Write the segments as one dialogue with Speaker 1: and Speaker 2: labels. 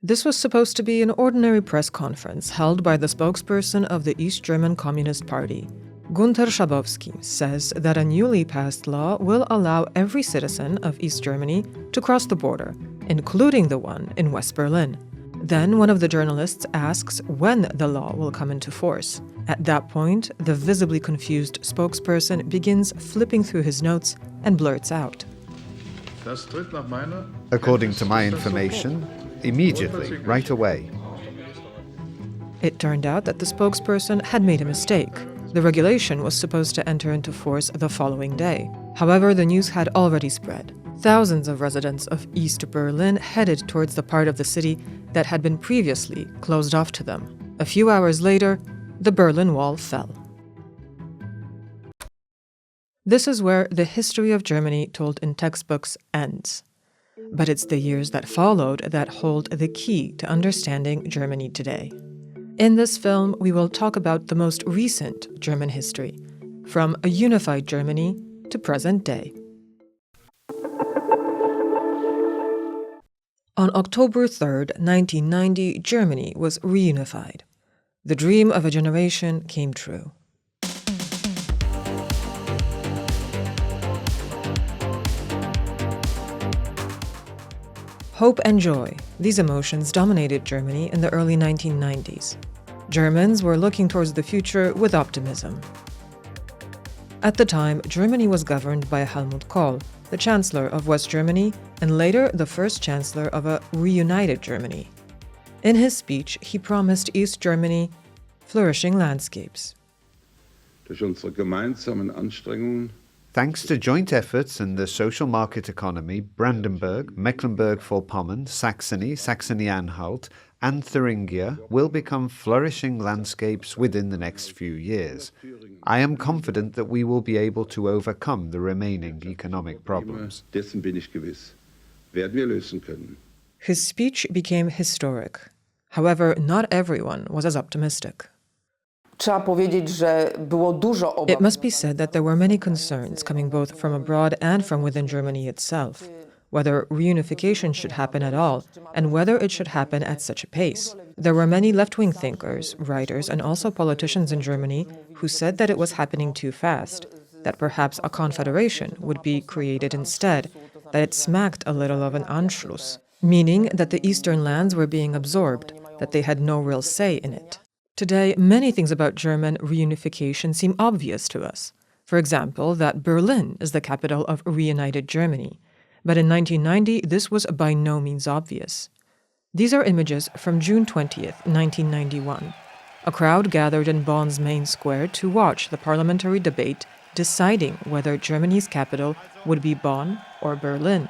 Speaker 1: This was supposed to be an ordinary press conference held by the spokesperson of the East German Communist Party. Gunther Schabowski says that a newly passed law will allow every citizen of East Germany to cross the border, including the one in West Berlin. Then one of the journalists asks when the law will come into force. At that point, the visibly confused spokesperson begins flipping through his notes and blurts out,
Speaker 2: "According to my information, immediately, right away."
Speaker 1: It turned out that the spokesperson had made a mistake. The regulation was supposed to enter into force the following day. However, the news had already spread. Thousands of residents of East Berlin headed towards the part of the city that had been previously closed off to them. A few hours later, the Berlin Wall fell. This is where the history of Germany told in textbooks ends. But it's the years that followed that hold the key to understanding Germany today. In this film, we will talk about the most recent German history, from a unified Germany to present day. On October 3rd, 1990, Germany was reunified. The dream of a generation came true. Hope and joy, these emotions dominated Germany in the early 1990s. Germans were looking towards the future with optimism. At the time, Germany was governed by Helmut Kohl, the Chancellor of West Germany, and later the first Chancellor of a reunited Germany. In his speech, he promised East Germany flourishing landscapes.
Speaker 3: Durch unsere gemeinsamen Anstrengungen
Speaker 2: Thanks to joint efforts in the social market economy, Brandenburg, Mecklenburg-Vorpommern, Saxony, Saxony-Anhalt, and Thuringia will become flourishing landscapes within the next few years. I am confident that we will be able to overcome the remaining economic problems.
Speaker 3: Dessen bin ich gewiss. Werden wir lösen können.
Speaker 1: His speech became historic. However, not everyone was as optimistic. It must be said that there were many concerns coming both from abroad and from within Germany itself, whether reunification should happen at all, and whether it should happen at such a pace. There were many left-wing thinkers, writers, and also politicians in Germany who said that it was happening too fast, that perhaps a confederation would be created instead, that it smacked a little of an Anschluss, meaning that the eastern lands were being absorbed, that they had no real say in it. Today, many things about German reunification seem obvious to us. For example, that Berlin is the capital of reunited Germany. But in 1990, this was by no means obvious. These are images from June 20th, 1991. A crowd gathered in Bonn's main square to watch the parliamentary debate deciding whether Germany's capital would be Bonn or Berlin.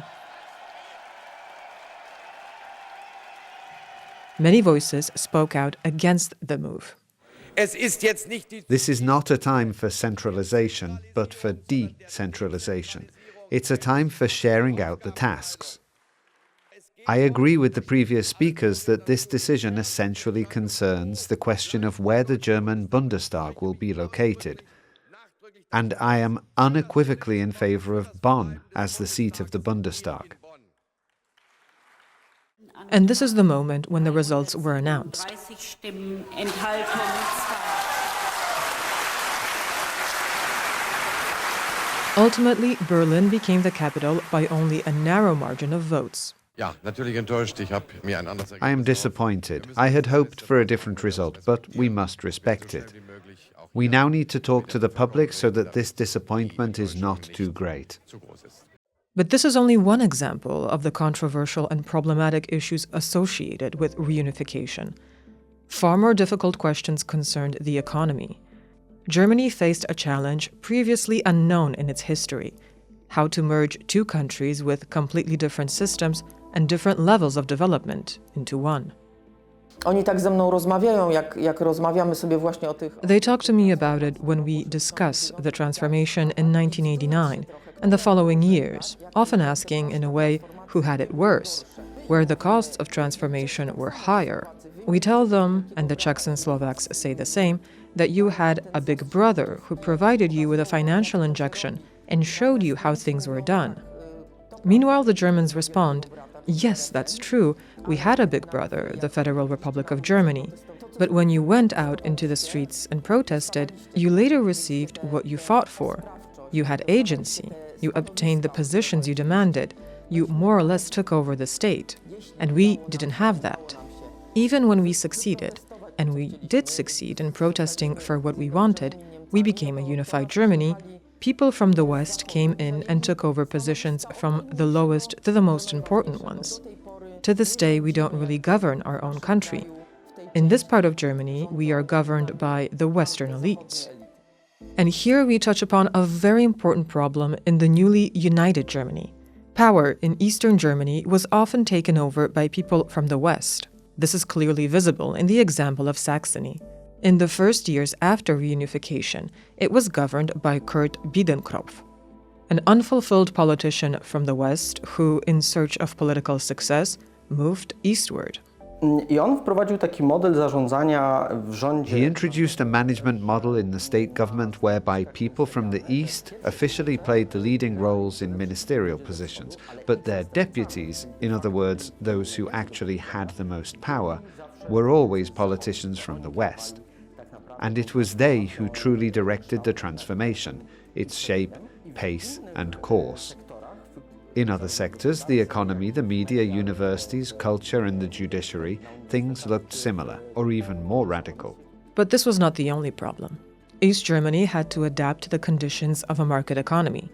Speaker 1: Many voices spoke out against the move.
Speaker 2: This is not a time for centralization, but for decentralization. It's a time for sharing out the tasks. I agree with the previous speakers that this decision essentially concerns the question of where the German Bundestag will be located. And I am unequivocally in favor of Bonn as the seat of the Bundestag.
Speaker 1: And this is the moment when the results were announced. Ultimately, Berlin became the capital by only a narrow margin of votes.
Speaker 2: I am disappointed. I had hoped for a different result, but we must respect it. We now need to talk to the public so that this disappointment is not too great.
Speaker 1: But this is only one example of the controversial and problematic issues associated with reunification. Far more difficult questions concerned the economy. Germany faced a challenge previously unknown in its history: how to merge two countries with completely different systems and different levels of development into one.
Speaker 4: Oni tak ze mną rozmawiają, jak rozmawiamy sobie właśnie o tych...
Speaker 1: They talk to me about it when we discuss the transformation in 1989 and the following years, often asking, in a way, who had it worse, where the costs of transformation were higher. We tell them, and the Czechs and Slovaks say the same, that you had a big brother who provided you with a financial injection and showed you how things were done. Meanwhile, the Germans respond, yes, that's true, we had a big brother, the Federal Republic of Germany. But when you went out into the streets and protested, you later received what you fought for. You had agency. You obtained the positions you demanded. You more or less took over the state. And we didn't have that. Even when we succeeded, and we did succeed in protesting for what we wanted, we became a unified Germany. People from the West came in and took over positions from the lowest to the most important ones. To this day, we don't really govern our own country. In this part of Germany, we are governed by the Western elites. And here we touch upon a very important problem in the newly united Germany. Power in Eastern Germany was often taken over by people from the West. This is clearly visible in the example of Saxony. In the first years after reunification, it was governed by Kurt Biedenkopf, an unfulfilled politician from the West who, in search of political success, moved eastward.
Speaker 5: I on wprowadził taki model zarządzania w rządzie.
Speaker 2: He introduced a management model in the state government whereby people from the East officially played the leading roles in ministerial positions, but their deputies, in other words, those who actually had the most power, were always politicians from the West. And it was they who truly directed the transformation, its shape, pace, and course. In other sectors, the economy, the media, universities, culture, and the judiciary, things looked similar, or even more radical.
Speaker 1: But this was not the only problem. East Germany had to adapt to the conditions of a market economy.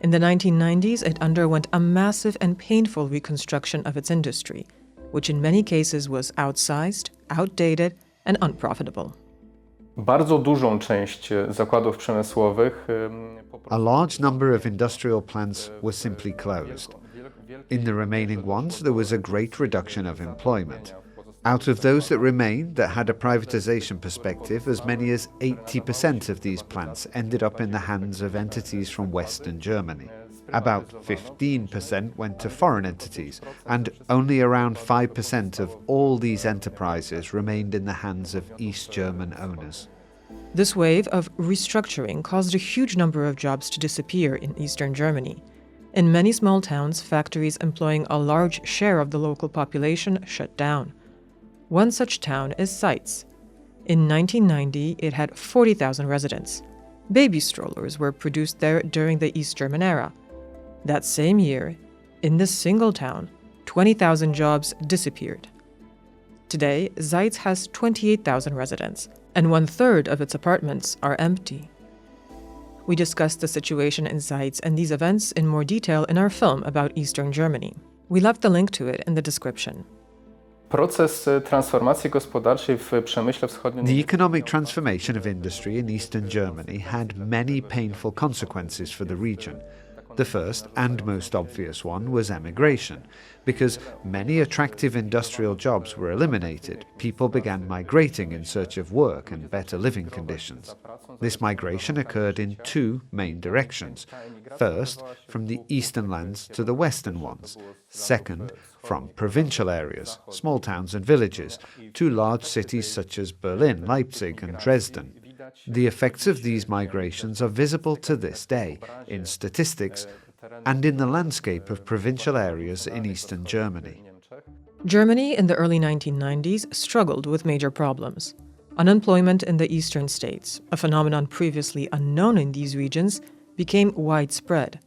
Speaker 1: In the 1990s, it underwent a massive and painful reconstruction of its industry, which in many cases was outsized, outdated, and unprofitable.
Speaker 6: Bardzo dużą część zakładów przemysłowych.
Speaker 2: A large number of industrial plants were simply closed. In the remaining ones, there was a great reduction of employment. Out of those that remained that had a privatization perspective, as many as 80% of these plants ended up in the hands of entities from Western Germany. About 15% went to foreign entities, and only around 5% of all these enterprises remained in the hands of East German owners.
Speaker 1: This wave of restructuring caused a huge number of jobs to disappear in Eastern Germany. In many small towns, factories employing a large share of the local population shut down. One such town is Zeitz. In 1990, it had 40,000 residents. Baby strollers were produced there during the East German era. That same year, in this single town, 20,000 jobs disappeared. Today, Zeitz has 28,000 residents, and 1/3 of its apartments are empty. We discussed the situation in Zeitz and these events in more detail in our film about Eastern Germany. We left the link to it in the description.
Speaker 6: Proces transformacji gospodarczej w przemyśle wschodnim.
Speaker 2: The economic transformation of industry in Eastern Germany had many painful consequences for the region. The first and most obvious one was emigration. Because many attractive industrial jobs were eliminated, people began migrating in search of work and better living conditions. This migration occurred in two main directions. First, from the eastern lands to the western ones. Second, from provincial areas, small towns and villages, to large cities such as Berlin, Leipzig, and Dresden. The effects of these migrations are visible to this day in statistics and in the landscape of provincial areas in Eastern Germany.
Speaker 1: Germany in the early 1990s struggled with major problems. Unemployment in the eastern states, a phenomenon previously unknown in these regions, became widespread.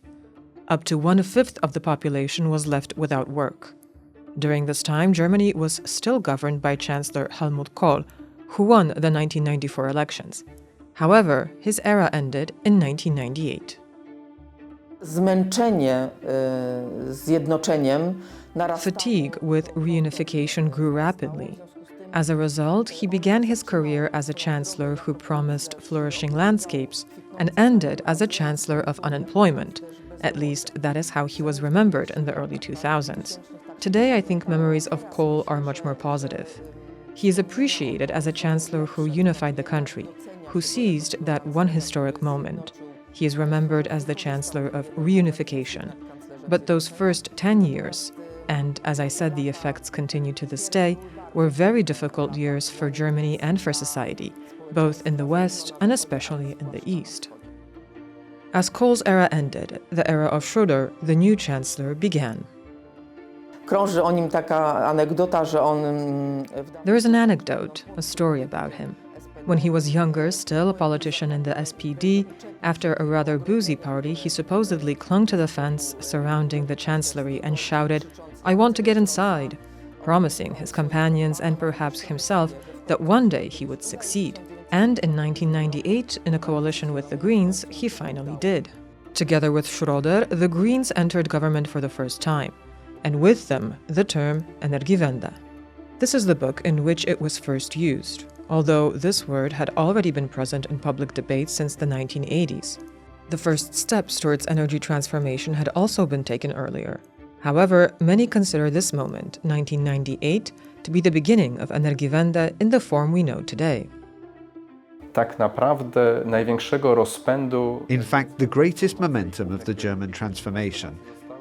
Speaker 1: Up to 1/5 of the population was left without work. During this time, Germany was still governed by Chancellor Helmut Kohl, who won the 1994 elections. However, his era ended in 1998.
Speaker 4: Zmęczenie zjednoczeniem narastało.
Speaker 1: Fatigue with reunification grew rapidly. As a result, he began his career as a chancellor who promised flourishing landscapes and ended as a chancellor of unemployment. At least, that is how he was remembered in the early 2000s. Today, I think memories of Kohl are much more positive. He is appreciated as a chancellor who unified the country, who seized that one historic moment. He is remembered as the chancellor of reunification. But those first 10 years, and as I said, the effects continue to this day, were very difficult years for Germany and for society, both in the West and especially in the East. As Kohl's era ended, the era of Schroeder, the new chancellor, began.
Speaker 4: Krąży o nim taka anegdota, że on...
Speaker 1: There is an anecdote, a story about him. When he was younger, still a politician in the SPD, after a rather boozy party, he supposedly clung to the fence surrounding the chancellery and shouted, "I want to get inside," promising his companions and perhaps himself that one day he would succeed. And in 1998, in a coalition with the Greens, he finally did. Together with Schroeder, the Greens entered government for the first time, and with them, the term Energiewende. This is the book in which it was first used, although this word had already been present in public debate since the 1980s. The first steps towards energy transformation had also been taken earlier. However, many consider this moment, 1998, to be the beginning of Energiewende in the form we know today.
Speaker 6: Tak naprawdę największego rozpędu
Speaker 2: In fact, the greatest momentum of the German transformation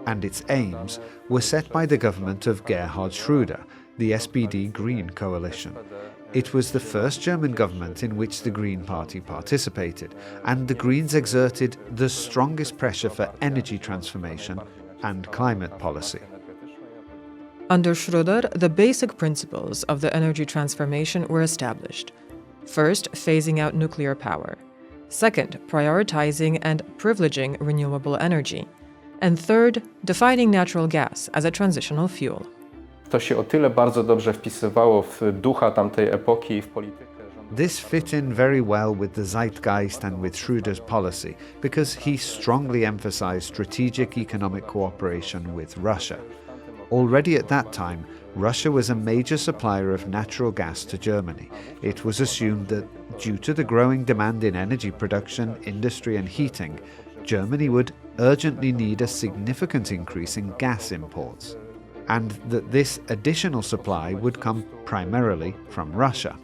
Speaker 2: and its aims were set by the government of Gerhard Schroeder, the SPD Green coalition. It was the first German government in which the Green Party participated, and the Greens exerted the strongest pressure for energy transformation and climate policy.
Speaker 1: Under Schroeder, the basic principles of the energy transformation were established. First, phasing out nuclear power. Second, prioritizing and privileging renewable energy. And third, defining natural gas as a transitional fuel.
Speaker 6: to się o tyle bardzo dobrze wpisywało w ducha tamtej epoki i w politykę.
Speaker 2: This fit in very well with the zeitgeist and with Schroeder's policy because he strongly emphasized strategic economic cooperation with Russia. Already at that time, Russia was a major supplier of natural gas to Germany. It was assumed that due to the growing demand in energy production, industry and heating, Germany would urgently need a significant increase in gas imports, and that this additional supply would come primarily from Russia.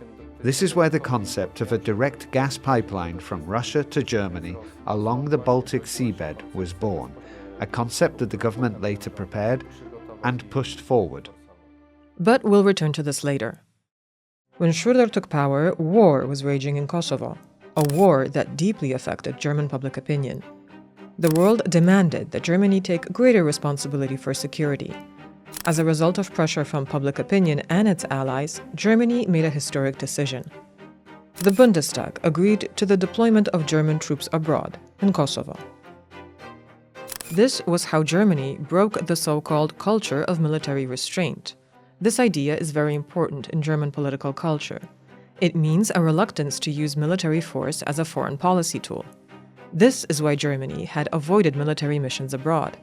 Speaker 2: This is where the concept of a direct gas pipeline from Russia to Germany along the Baltic seabed was born, a concept that the government later prepared and pushed forward.
Speaker 1: But we'll return to this later. When Schroeder took power, war was raging in Kosovo, a war that deeply affected German public opinion. The world demanded that Germany take greater responsibility for security. As a result of pressure from public opinion and its allies, Germany made a historic decision. The Bundestag agreed to the deployment of German troops abroad, in Kosovo. This was how Germany broke the so-called culture of military restraint. This idea is very important in German political culture. It means a reluctance to use military force as a foreign policy tool. This is why Germany had avoided military missions abroad.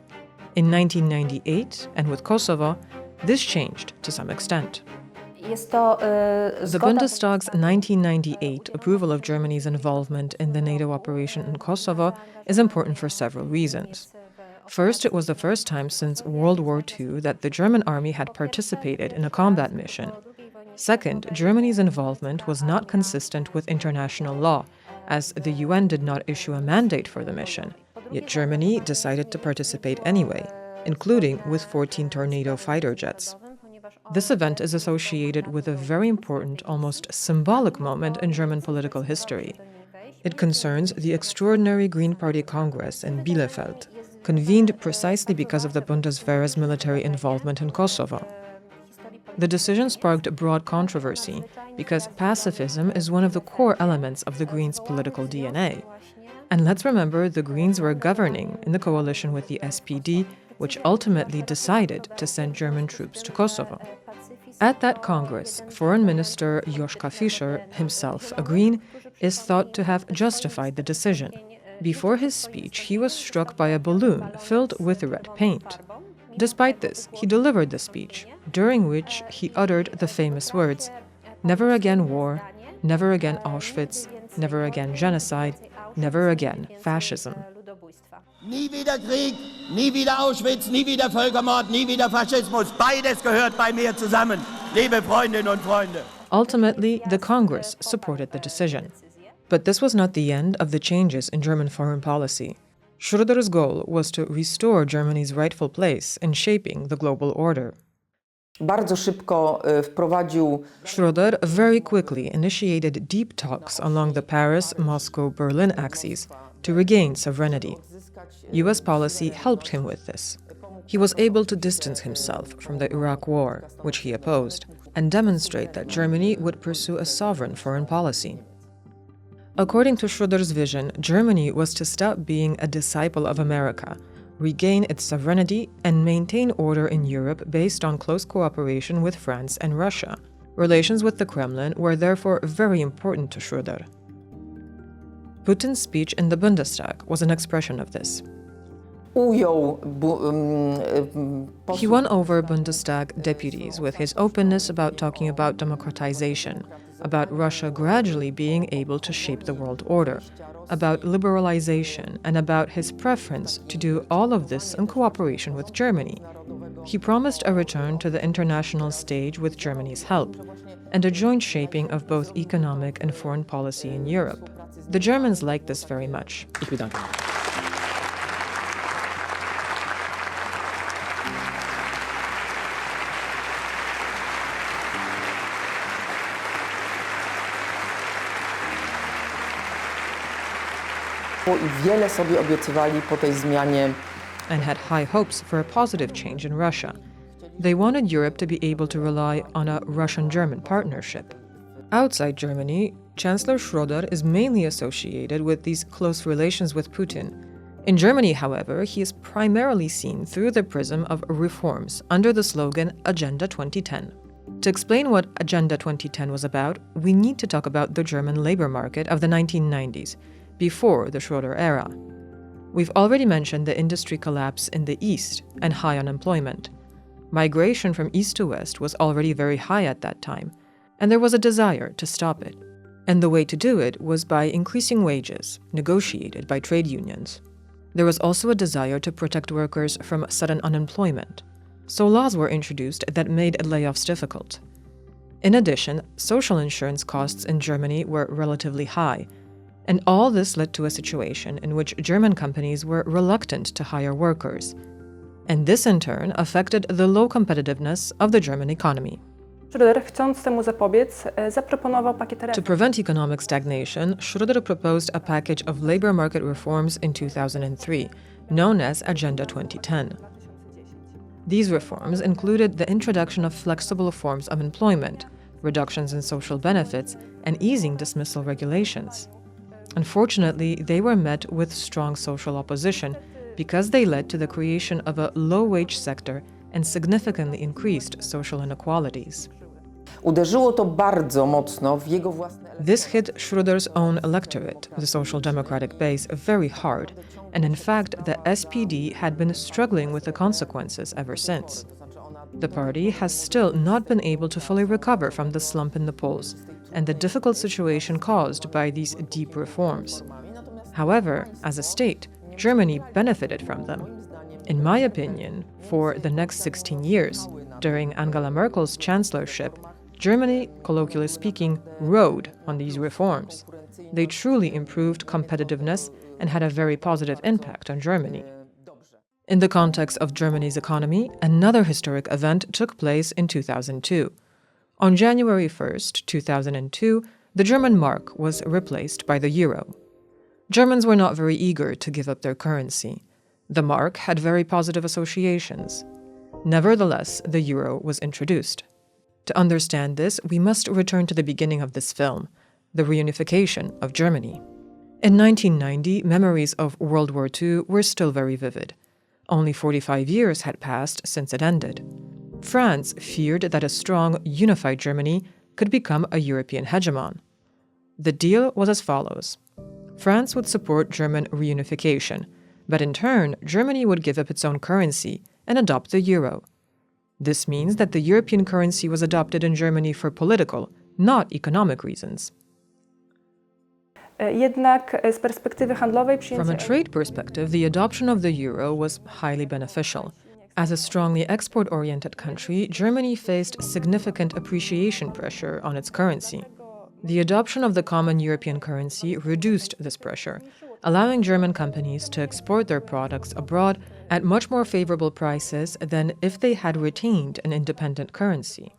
Speaker 1: In 1998, and with Kosovo, this changed to some extent. The Bundestag's 1998 approval of Germany's involvement in the NATO operation in Kosovo is important for several reasons. First, it was the first time since World War II that the German army had participated in a combat mission. Second, Germany's involvement was not consistent with international law, as the UN did not issue a mandate for the mission. Yet Germany decided to participate anyway, including with 14 Tornado fighter jets. This event is associated with a very important, almost symbolic moment in German political history. It concerns the extraordinary Green Party Congress in Bielefeld, convened precisely because of the Bundeswehr's military involvement in Kosovo. The decision sparked broad controversy because pacifism is one of the core elements of the Greens' political DNA. And let's remember, the Greens were governing in the coalition with the SPD, which ultimately decided to send German troops to Kosovo. At that Congress, Foreign Minister Joschka Fischer, himself a Green, is thought to have justified the decision. Before his speech, he was struck by a balloon filled with red paint. Despite this, he delivered the speech, during which he uttered the famous words, "Never again war, never again Auschwitz, never again genocide, never again fascism."
Speaker 7: Nie wieder Krieg, nie wieder Auschwitz, nie wieder Völkermord, nie wieder Faschismus. Beides gehört bei mir zusammen, liebe Freundinnen und Freunde.
Speaker 1: Ultimately, the Congress supported the decision. But this was not the end of the changes in German foreign policy. Schroeder's goal was to restore Germany's rightful place in shaping the global order.
Speaker 4: Bardzo szybko wprowadził
Speaker 1: Schroeder very quickly initiated deep talks along the Paris-Moscow-Berlin axes to regain sovereignty. US policy helped him with this. He was able to distance himself from the Iraq War, which he opposed, and demonstrate that Germany would pursue a sovereign foreign policy. According to Schroeder's vision, Germany was to stop being a disciple of America, regain its sovereignty, and maintain order in Europe based on close cooperation with France and Russia. Relations with the Kremlin were therefore very important to Schroeder. Putin's speech in the Bundestag was an expression of this. He won over Bundestag deputies with his openness about talking about democratization, about Russia gradually being able to shape the world order, about liberalization, and about his preference to do all of this in cooperation with Germany. He promised a return to the international stage with Germany's help, and a joint shaping of both economic and foreign policy in Europe. The Germans liked this very much. Ich bedanke mich.
Speaker 4: I wiele sobie obiecywali po tej zmianie.
Speaker 1: And had high hopes for a positive change in Russia. They wanted Europe to be able to rely on a Russian-German partnership. Outside Germany, Chancellor Schroeder is mainly associated with these close relations with Putin. In Germany, however, he is primarily seen through the prism of reforms under the slogan Agenda 2010. To explain what Agenda 2010 was about, we need to talk about the German labor market of the 1990s, before the Schroeder era. We've already mentioned the industry collapse in the East and high unemployment. Migration from East to West was already very high at that time, and there was a desire to stop it. And the way to do it was by increasing wages, negotiated by trade unions. There was also a desire to protect workers from sudden unemployment, so laws were introduced that made layoffs difficult. In addition, social insurance costs in Germany were relatively high, and all this led to a situation in which German companies were reluctant to hire workers. And this in turn affected the low competitiveness of the German economy.
Speaker 8: Schroeder, chcąc temu zapobiec, zaproponował pakiet reform.
Speaker 1: To prevent economic stagnation, Schroeder proposed a package of labor market reforms in 2003, known as Agenda 2010. These reforms included the introduction of flexible forms of employment, reductions in social benefits, and easing dismissal regulations. Unfortunately, they were met with strong social opposition because they led to the creation of a low-wage sector and significantly increased social inequalities.
Speaker 4: Uderzyło to bardzo mocno w jego własne...
Speaker 1: This hit Schroeder's own electorate, the Social Democratic base, very hard, and in fact, the SPD had been struggling with the consequences ever since. The party has still not been able to fully recover from the slump in the polls and the difficult situation caused by these deep reforms. However, as a state, Germany benefited from them. In my opinion, for the next 16 years, during Angela Merkel's chancellorship, Germany, colloquially speaking, rode on these reforms. They truly improved competitiveness and had a very positive impact on Germany. In the context of Germany's economy, another historic event took place in 2002. On January 1st, 2002, the German mark was replaced by the euro. Germans were not very eager to give up their currency. The mark had very positive associations. Nevertheless, the euro was introduced. To understand this, we must return to the beginning of this film, the reunification of Germany. In 1990, memories of World War II were still very vivid. Only 45 years had passed since it ended. France feared that a strong, unified Germany could become a European hegemon. The deal was as follows. France would support German reunification, but in turn, Germany would give up its own currency and adopt the euro. This means that the European currency was adopted in Germany for political, not economic reasons.
Speaker 8: Jednak z perspektywy handlowej
Speaker 1: From a trade perspective, the adoption of the euro was highly beneficial. As a strongly export-oriented country, Germany faced significant appreciation pressure on its currency. The adoption of the common European currency reduced this pressure, allowing German companies to export their products abroad at much more favorable prices than if they had retained an independent currency.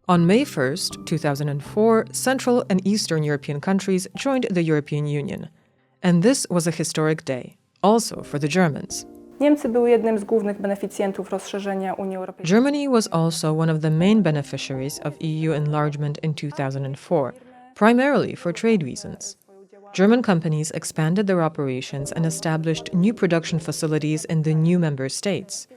Speaker 1: On May 1st, 2004, Central and Eastern European countries joined the European Union. And this was a historic day, also for the Germans.
Speaker 8: Niemcy były jednym z głównych beneficjentów rozszerzenia Unii Europejskiej.
Speaker 1: Germany was also one of the main beneficiaries of EU enlargement in 2004, primarily for trade reasons. German companies expanded their operations and established new production facilities in the new member states.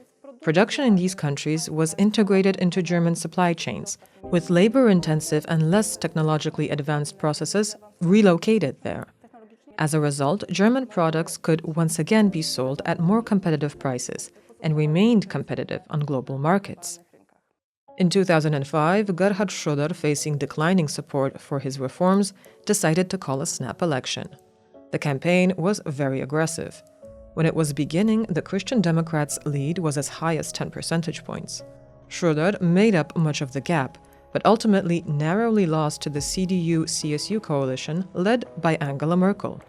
Speaker 1: Production in these countries was integrated into German supply chains, with labor-intensive and less technologically advanced processes relocated there. As a result, German products could once again be sold at more competitive prices and remained competitive on global markets. In 2005, Gerhard Schroeder, facing declining support for his reforms, decided to call a snap election. The campaign was very aggressive. When it was beginning, the Christian Democrats' lead was as high as 10 percentage points. Schroeder made up much of the gap, but ultimately narrowly lost to the CDU-CSU coalition led by Angela Merkel.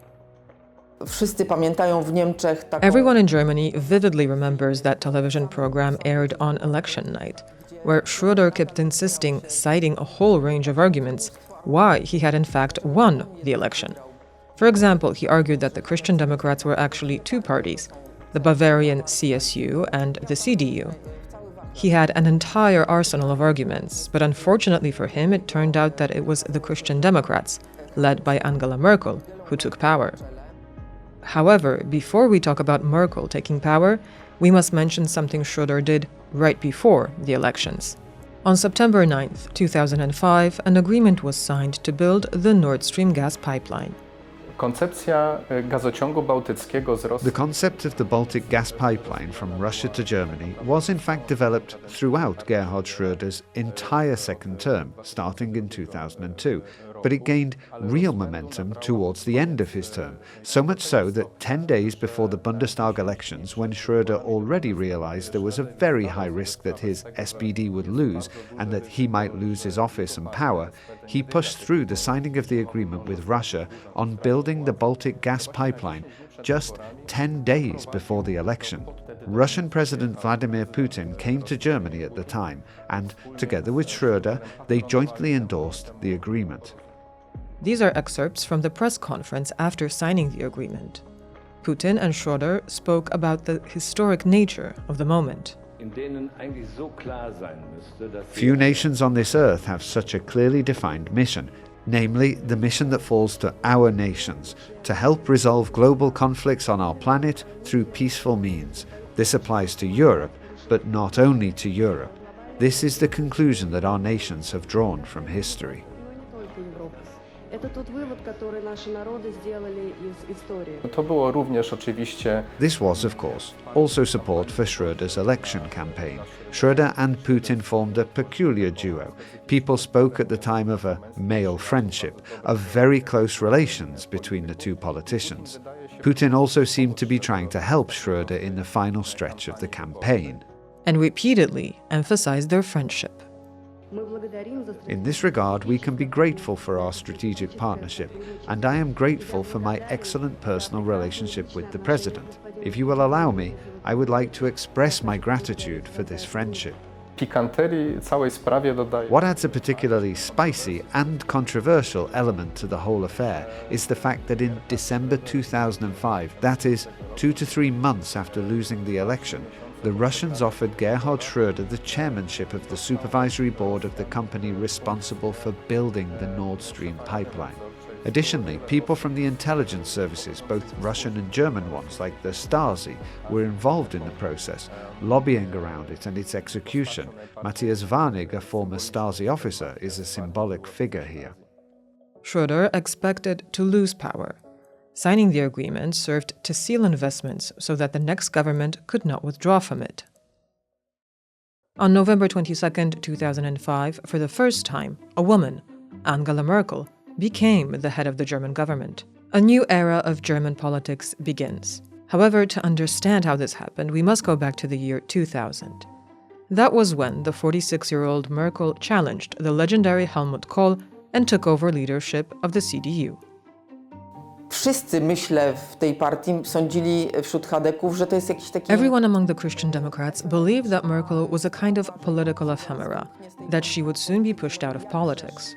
Speaker 4: Wszyscy pamiętają w Niemczech taką...
Speaker 1: Everyone in Germany vividly remembers that television program aired on election night, where Schroeder kept insisting, citing a whole range of arguments, why he had in fact won the election. For example, he argued that the Christian Democrats were actually two parties, the Bavarian CSU and the CDU. He had an entire arsenal of arguments, but unfortunately for him, it turned out that it was the Christian Democrats, led by Angela Merkel, who took power. However, before we talk about Merkel taking power, we must mention something Schroeder did right before the elections. On September 9th, 2005, an agreement was signed to build the Nord Stream gas pipeline.
Speaker 6: Koncepcja gazociągu bałtyckiego z Rosji.
Speaker 2: The concept of the Baltic gas pipeline from Russia to Germany was in fact developed throughout Gerhard Schröder's entire second term, starting in 2002. But it gained real momentum towards the end of his term, so much so that 10 days before the Bundestag elections, when Schroeder already realized there was a very high risk that his SPD would lose and that he might lose his office and power, he pushed through the signing of the agreement with Russia on building the Baltic gas pipeline just 10 days before the election. Russian President Vladimir Putin came to Germany at the time, and together with Schroeder, they jointly endorsed the agreement.
Speaker 1: These are excerpts from the press conference after signing the agreement. Putin and Schroeder spoke about the historic nature of the moment.
Speaker 2: Few nations on this earth have such a clearly defined mission, namely the mission that falls to our nations, to help resolve global conflicts on our planet through peaceful means. This applies to Europe, but not only to Europe. This is the conclusion that our nations have drawn from history.
Speaker 6: To było również oczywiście.
Speaker 2: This was, of course, also support for Schroeder's election campaign. Schroeder and Putin formed a peculiar duo. People spoke at the time of a male friendship, of very close relations between the two politicians. Putin also seemed to be trying to help Schroeder in the final stretch of the campaign.
Speaker 1: And repeatedly emphasized their friendship.
Speaker 2: In this regard, we can be grateful for our strategic partnership, and I am grateful for my excellent personal relationship with the President. If you will allow me, I would like to express my gratitude for this friendship.
Speaker 6: Pikanterii całej sprawie dodaje.
Speaker 2: What adds a particularly spicy and controversial element to the whole affair is the fact that in December 2005, that is, 2 to 3 months after losing the election, the Russians offered Gerhard Schroeder the chairmanship of the supervisory board of the company responsible for building the Nord Stream pipeline. Additionally, people from the intelligence services, both Russian and German ones, like the Stasi, were involved in the process, lobbying around it and its execution. Matthias Warnig, a former Stasi officer, is a symbolic figure here.
Speaker 1: Schroeder expected to lose power. Signing the agreement served to seal investments so that the next government could not withdraw from it. On November 22, 2005, for the first time, a woman, Angela Merkel, became the head of the German government. A new era of German politics begins. However, to understand how this happened, we must go back to the year 2000. That was when the 46-year-old Merkel challenged the legendary Helmut Kohl and took over leadership of the CDU.
Speaker 4: Wszyscy, myślę, w tej partii sądzili wśród chadeków, że to jest jakiś taki...
Speaker 1: Everyone among the Christian Democrats believed that Merkel was a kind of political ephemera, that she would soon be pushed out of politics.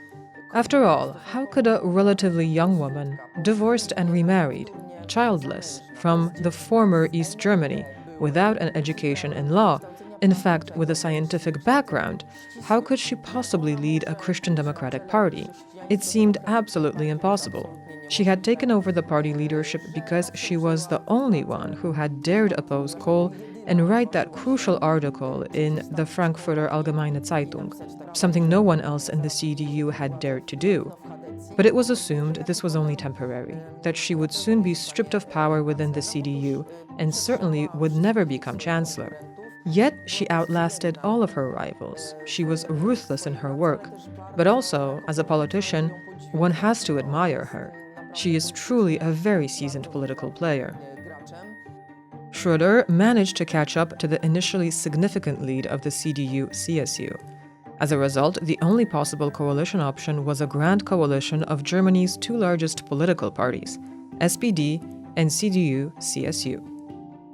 Speaker 1: After all, how could a relatively young woman, divorced and remarried, childless, from the former East Germany, without an education in law, in fact, with a scientific background, how could she possibly lead a Christian Democratic Party? It seemed absolutely impossible. She had taken over the party leadership because she was the only one who had dared oppose Kohl and write that crucial article in the Frankfurter Allgemeine Zeitung, something no one else in the CDU had dared to do. But it was assumed this was only temporary, that she would soon be stripped of power within the CDU and certainly would never become chancellor. Yet she outlasted all of her rivals. She was ruthless in her work. But also, as a politician, one has to admire her. She is truly a very seasoned political player. Schroeder managed to catch up to the initially significant lead of the CDU-CSU. As a result, the only possible coalition option was a grand coalition of Germany's two largest political parties, SPD and CDU-CSU.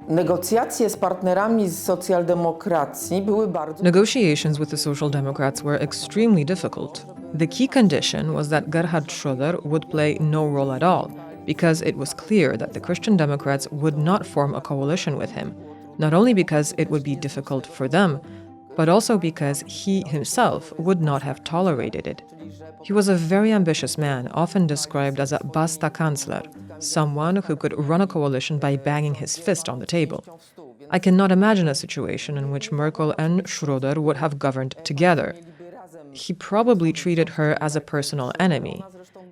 Speaker 4: Negocjacje z partnerami z socjaldemokracji były bardzo...
Speaker 1: Negotiations with the Social Democrats were extremely difficult. The key condition was that Gerhard Schroeder would play no role at all, because it was clear that the Christian Democrats would not form a coalition with him, not only because it would be difficult for them, but also because he himself would not have tolerated it. He was a very ambitious man, often described as a Basta Kanzler, someone who could run a coalition by banging his fist on the table. I cannot imagine a situation in which Merkel and Schroeder would have governed together. He probably treated her as a personal enemy.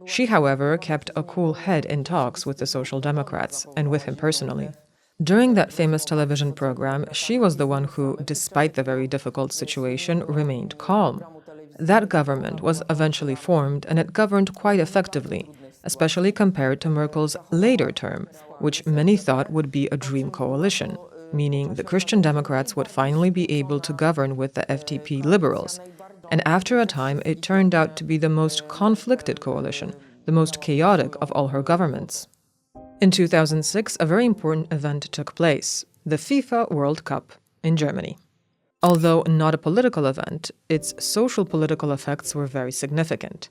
Speaker 1: She, however, kept a cool head in talks with the Social Democrats, and with him personally. During that famous television program, she was the one who, despite the very difficult situation, remained calm. That government was eventually formed, and it governed quite effectively, especially compared to Merkel's later term, which many thought would be a dream coalition, meaning the Christian Democrats would finally be able to govern with the FDP liberals. And after a time, it turned out to be the most conflicted coalition, the most chaotic of all her governments. In 2006, a very important event took place, the FIFA World Cup in Germany. Although not a political event, its social-political effects were very significant.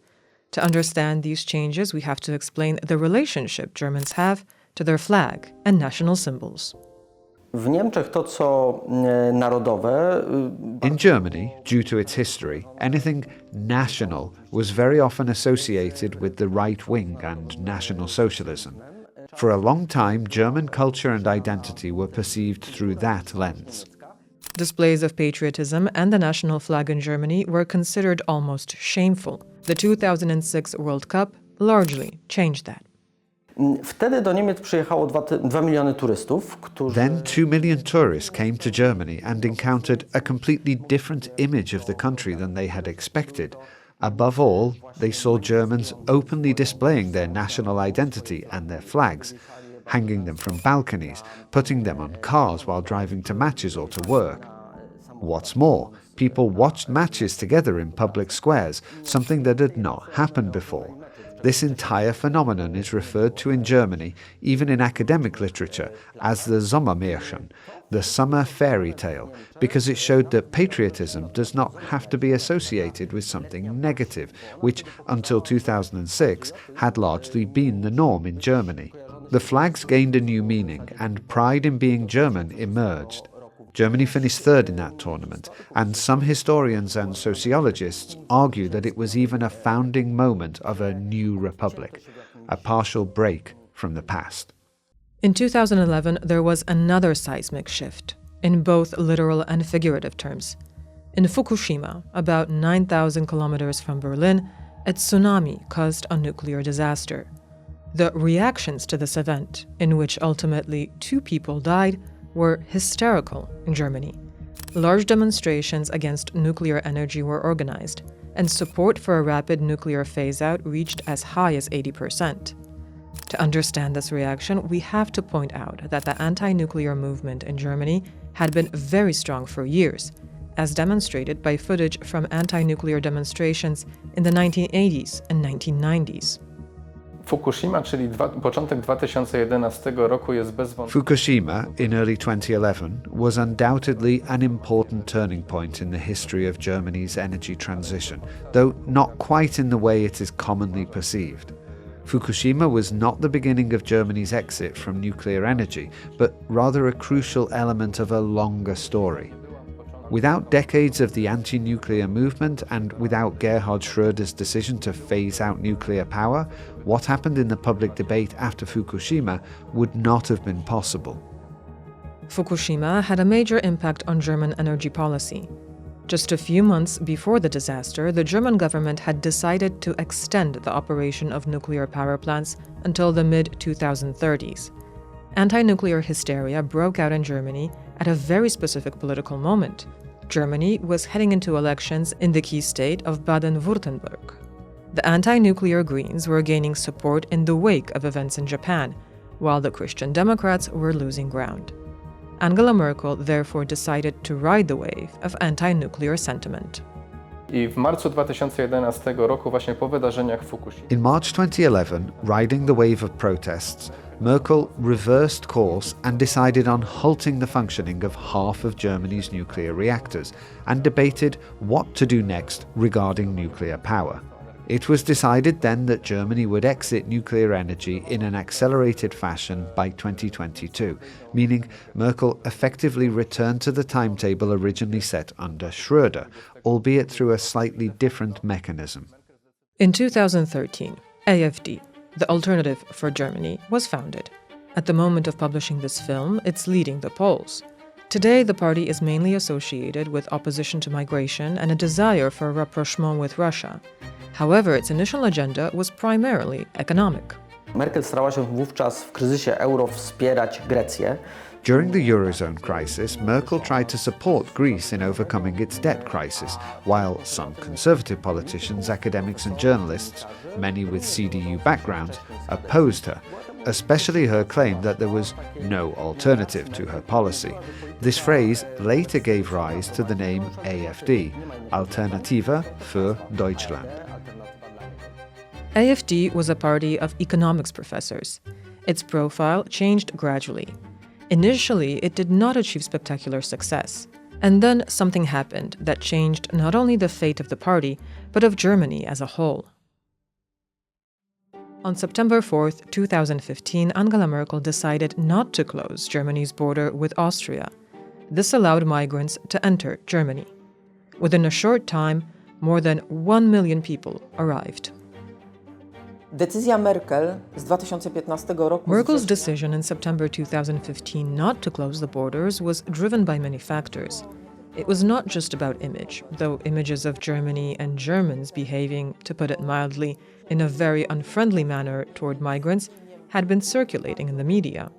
Speaker 1: To understand these changes, we have to explain the relationship Germans have to their flag and national symbols.
Speaker 5: W Niemczech to, co narodowe...
Speaker 2: In Germany, due to its history, anything national was very often associated with the right wing and National Socialism. For a long time, German culture and identity were perceived through that lens.
Speaker 1: Displays of patriotism and the national flag in Germany were considered almost shameful. The 2006 World Cup largely changed that.
Speaker 5: Wtedy do Niemiec przyjechało 2 miliony turystów, którzy...
Speaker 2: Then 2 million tourists came to Germany and encountered a completely different image of the country than they had expected. Above all, they saw Germans openly displaying their national identity and their flags, hanging them from balconies, putting them on cars while driving to matches or to work. What's more, people watched matches together in public squares, something that had not happened before. This entire phenomenon is referred to in Germany, even in academic literature, as the Sommermärchen, the summer fairy tale, because it showed that patriotism does not have to be associated with something negative, which, until 2006, had largely been the norm in Germany. The flags gained a new meaning, and pride in being German emerged. Germany finished third in that tournament, and some historians and sociologists argue that it was even a founding moment of a new republic, a partial break from the past.
Speaker 1: In 2011, there was another seismic shift, in both literal and figurative terms. In Fukushima, about 9,000 kilometers from Berlin, a tsunami caused a nuclear disaster. The reactions to this event, in which ultimately 2 people died, were hysterical in Germany. Large demonstrations against nuclear energy were organized, and support for a rapid nuclear phase-out reached as high as 80%. To understand this reaction, we have to point out that the anti-nuclear movement in Germany had been very strong for years, as demonstrated by footage from anti-nuclear demonstrations in the 1980s and 1990s.
Speaker 6: Fukushima, czyli początek 2011 roku jest bez wątpienia.
Speaker 2: Fukushima, in early 2011, was undoubtedly an important turning point in the history of Germany's energy transition, though not quite in the way it is commonly perceived. Fukushima was not the beginning of Germany's exit from nuclear energy, but rather a crucial element of a longer story. Without decades of the anti-nuclear movement and without Gerhard Schroeder's decision to phase out nuclear power, what happened in the public debate after Fukushima would not have been possible.
Speaker 1: Fukushima had a major impact on German energy policy. Just a few months before the disaster, the German government had decided to extend the operation of nuclear power plants until the mid-2030s. Anti-nuclear hysteria broke out in Germany at a very specific political moment. Germany was heading into elections in the key state of Baden-Württemberg. The anti-nuclear Greens were gaining support in the wake of events in Japan, while the Christian Democrats were losing ground. Angela Merkel therefore decided to ride the wave of anti-nuclear sentiment.
Speaker 6: I w marcu 2011 roku, właśnie po wydarzeniach w Fukushima,
Speaker 2: In March 2011, riding the wave of protests, Merkel reversed course and decided on halting the functioning of half of Germany's nuclear reactors and debated what to do next regarding nuclear power. It was decided then that Germany would exit nuclear energy in an accelerated fashion by 2022, meaning Merkel effectively returned to the timetable originally set under Schroeder, albeit through a slightly different mechanism.
Speaker 1: In 2013, AfD, the Alternative for Germany, was founded. At the moment of publishing this film, it's leading the polls. Today, the party is mainly associated with opposition to migration and a desire for a rapprochement with Russia. However, its initial agenda was primarily economic.
Speaker 5: Merkel starała się wówczas w kryzysie euro wspierać Grecję.
Speaker 2: During the Eurozone crisis, Merkel tried to support Greece in overcoming its debt crisis, while some conservative politicians, academics and journalists, many with CDU backgrounds, opposed her, especially her claim that there was no alternative to her policy. This phrase later gave rise to the name AfD, Alternative für Deutschland.
Speaker 1: AfD was a party of economics professors. Its profile changed gradually. Initially, it did not achieve spectacular success. And then something happened that changed not only the fate of the party, but of Germany as a whole. On September 4, 2015, Angela Merkel decided not to close Germany's border with Austria. This allowed migrants to enter Germany. Within a short time, more than 1 million people arrived.
Speaker 4: Decyzja Merkel z 2015 roku...
Speaker 1: Merkel's decision in September 2015 not to close the borders was driven by many factors. It was not just about image, though images of Germany and Germans behaving, to put it mildly, in a very unfriendly manner toward migrants had been circulating in the media.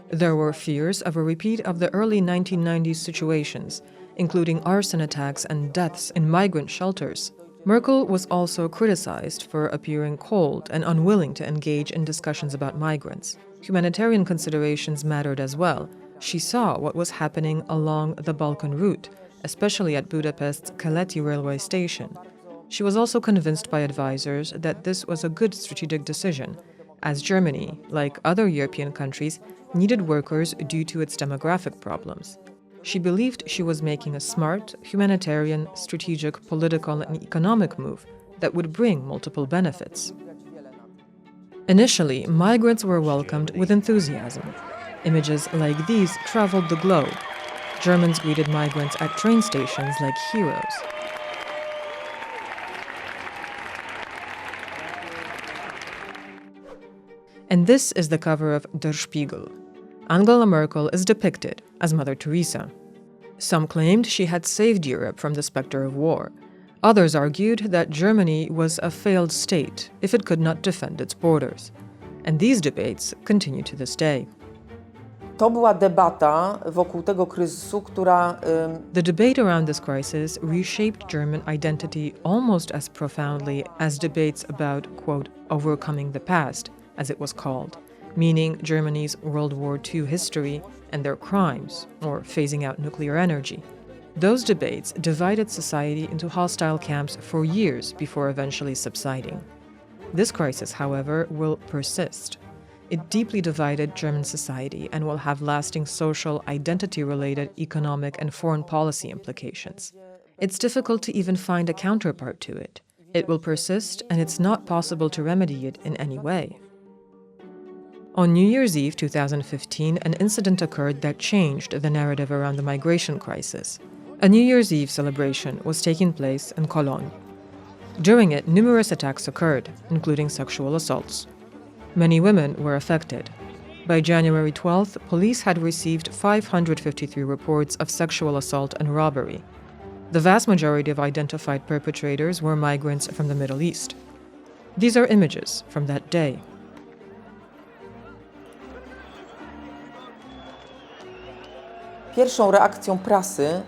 Speaker 1: There were fears of a repeat of the early 1990s situations, including arson attacks and deaths in migrant shelters. Merkel was also criticized for appearing cold and unwilling to engage in discussions about migrants. Humanitarian considerations mattered as well. She saw what was happening along the Balkan route, especially at Budapest's Keleti railway station. She was also convinced by advisors that this was a good strategic decision, as Germany, like other European countries, needed workers due to its demographic problems. She believed she was making a smart, humanitarian, strategic, political, and economic move that would bring multiple benefits. Initially, migrants were welcomed with enthusiasm. Images like these traveled the globe. Germans greeted migrants at train stations like heroes. And this is the cover of Der Spiegel. Angela Merkel is depicted as Mother Teresa. Some claimed she had saved Europe from the specter of war. Others argued that Germany was a failed state if it could not defend its borders. And these debates continue to this day.
Speaker 4: To była debata wokół tego kryzysu, która...
Speaker 1: The debate around this crisis reshaped German identity almost as profoundly as debates about, quote, overcoming the past, as it was called, meaning Germany's World War II history and their crimes, or phasing out nuclear energy. Those debates divided society into hostile camps for years before eventually subsiding. This crisis, however, will persist. It deeply divided German society and will have lasting social, identity-related, economic, and foreign policy implications. It's difficult to even find a counterpart to it. It will persist, and it's not possible to remedy it in any way. On New Year's Eve 2015, an incident occurred that changed the narrative around the migration crisis. A New Year's Eve celebration was taking place in Cologne. During it, numerous attacks occurred, including sexual assaults. Many women were affected. By January 12th, police had received 553 reports of sexual assault and robbery. The vast majority of identified perpetrators were migrants from the Middle East. These are images from that day.
Speaker 4: Pierwszą reakcją prasy,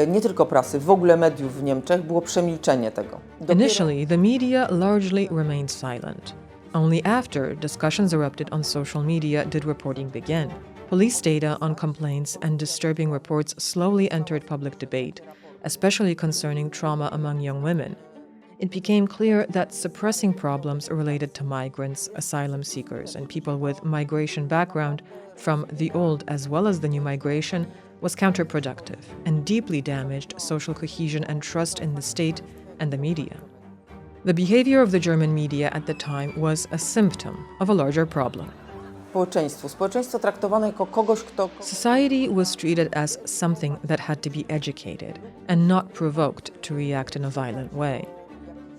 Speaker 4: nie tylko prasy, w ogóle mediów w Niemczech, było przemilczenie tego.
Speaker 1: Initially, the media largely remained silent. Only after discussions erupted on social media did reporting begin. Police data on complaints and disturbing reports slowly entered public debate, especially concerning trauma among young women. It became clear that suppressing problems related to migrants, asylum seekers, and people with migration background from the old as well as the new migration was counterproductive and deeply damaged social cohesion and trust in the state and the media. The behavior of the German media at the time was a symptom of a larger problem.
Speaker 4: Społeczeństwo traktowane jako kogoś, kto...
Speaker 1: Society was treated as something that had to be educated and not provoked to react in a violent way.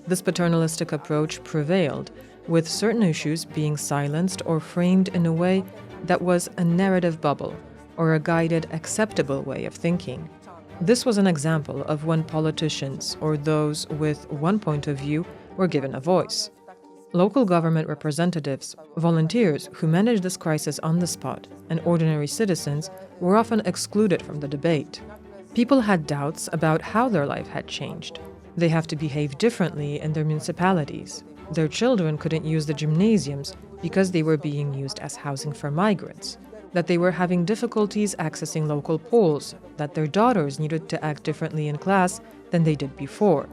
Speaker 1: This paternalistic approach prevailed, with certain issues being silenced or framed in a way that was a narrative bubble or a guided, acceptable way of thinking. This was an example of when politicians or those with one point of view were given a voice. Local government representatives, volunteers who managed this crisis on the spot, and ordinary citizens were often excluded from the debate. People had doubts about how their life had changed. They have to behave differently in their municipalities. Their children couldn't use the gymnasiums because they were being used as housing for migrants. That they were having difficulties accessing local pools, that their daughters needed to act differently in class than they did before.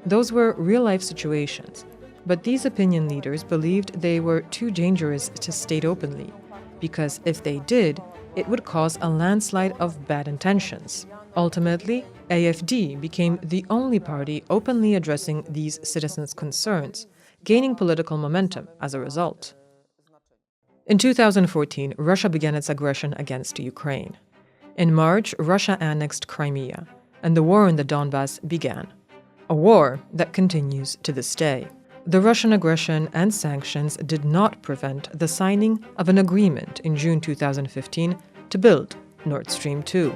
Speaker 1: Those were real-life situations, but these opinion leaders believed they were too dangerous to state openly, because if they did, it would cause a landslide of bad intentions. Ultimately, AfD became the only party openly addressing these citizens' concerns, gaining political momentum as a result. In 2014, Russia began its aggression against Ukraine. In March, Russia annexed Crimea, and the war in the Donbass began. A war that continues to this day. The Russian aggression and sanctions did not prevent the signing of an agreement in June 2015 to build Nord Stream 2.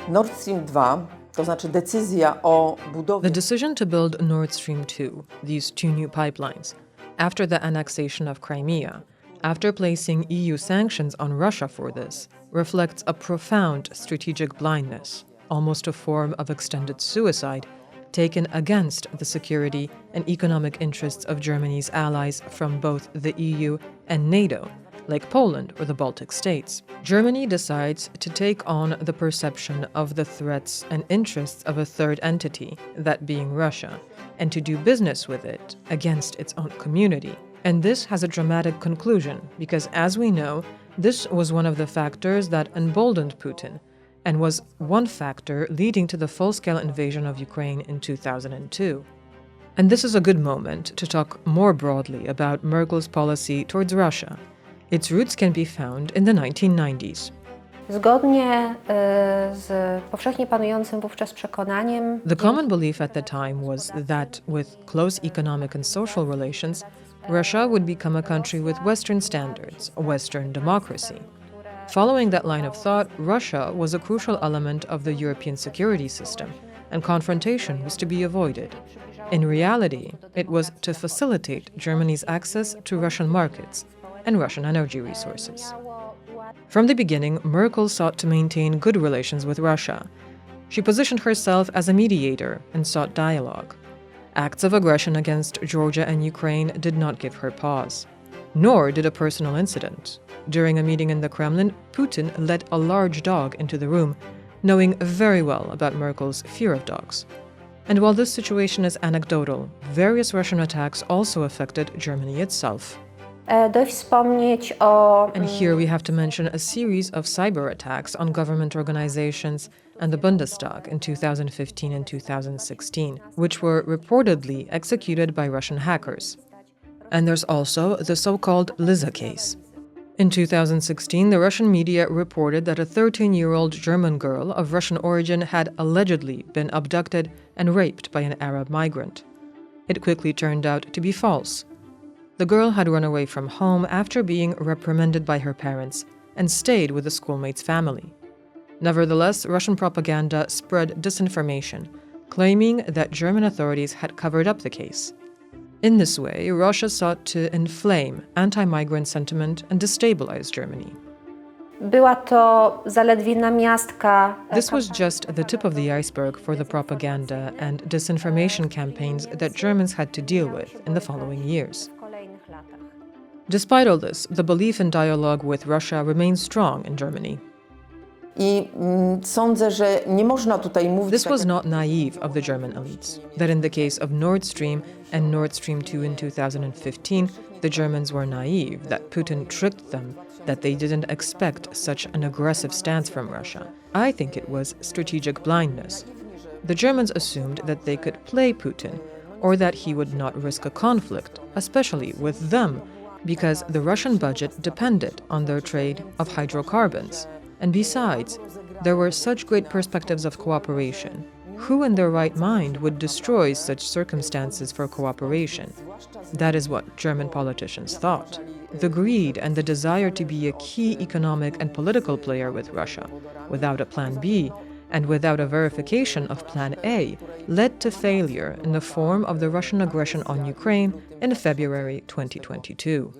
Speaker 4: Nord Stream 2, to znaczy decyzja o budowie...
Speaker 1: The decision to build Nord Stream 2, these two new pipelines, after the annexation of Crimea, after placing EU sanctions on Russia for this, reflects a profound strategic blindness, almost a form of extended suicide, taken against the security and economic interests of Germany's allies from both the EU and NATO, like Poland or the Baltic states. Germany decides to take on the perception of the threats and interests of a third entity, that being Russia, and to do business with it against its own community. And this has a dramatic conclusion, because as we know, this was one of the factors that emboldened Putin, and was one factor leading to the full-scale invasion of Ukraine in 2002. And this is a good moment to talk more broadly about Merkel's policy towards Russia. Its roots can be found in the 1990s.
Speaker 9: Zgodnie z powszechnie panującym wówczas przekonaniem...
Speaker 1: The common belief at the time was that, with close economic and social relations, Russia would become a country with Western standards, a Western democracy. Following that line of thought, Russia was a crucial element of the European security system, and confrontation was to be avoided. In reality, it was to facilitate Germany's access to Russian markets and Russian energy resources. From the beginning, Merkel sought to maintain good relations with Russia. She positioned herself as a mediator and sought dialogue. Acts of aggression against Georgia and Ukraine did not give her pause. Nor did a personal incident. During a meeting in the Kremlin, Putin let a large dog into the room, knowing very well about Merkel's fear of dogs. And while this situation is anecdotal, various Russian attacks also affected Germany itself.
Speaker 9: Dość wspomnieć o...
Speaker 1: And here we have to mention a series of cyber attacks on government organizations and the Bundestag in 2015 and 2016, which were reportedly executed by Russian hackers. And there's also the so-called Liza case, In 2016, the Russian media reported that a 13-year-old German girl of Russian origin had allegedly been abducted and raped by an Arab migrant. It quickly turned out to be false. The girl had run away from home after being reprimanded by her parents and stayed with the schoolmate's family. Nevertheless, Russian propaganda spread disinformation, claiming that German authorities had covered up the case. In this way, Russia sought to inflame anti-migrant sentiment and destabilize Germany.
Speaker 9: Była to zaledwie namiastka.
Speaker 1: This was just the tip of the iceberg for the propaganda and disinformation campaigns that Germans had to deal with in the following years. Despite all this, the belief in dialogue with Russia remains strong in Germany.
Speaker 4: Sądzę, że nie można tutaj mówić...
Speaker 1: This was not naive of the German elites, that in the case of Nord Stream and Nord Stream 2 in 2015, the Germans were naive, that Putin tricked them, that they didn't expect such an aggressive stance from Russia. I think it was strategic blindness. The Germans assumed that they could play Putin, or that he would not risk a conflict, especially with them, because the Russian budget depended on their trade of hydrocarbons. And besides, there were such great perspectives of cooperation. Who in their right mind would destroy such circumstances for cooperation? That is what German politicians thought. The greed and the desire to be a key economic and political player with Russia, without a plan B, and without a verification of plan A, led to failure in the form of the Russian aggression on Ukraine in February 2022.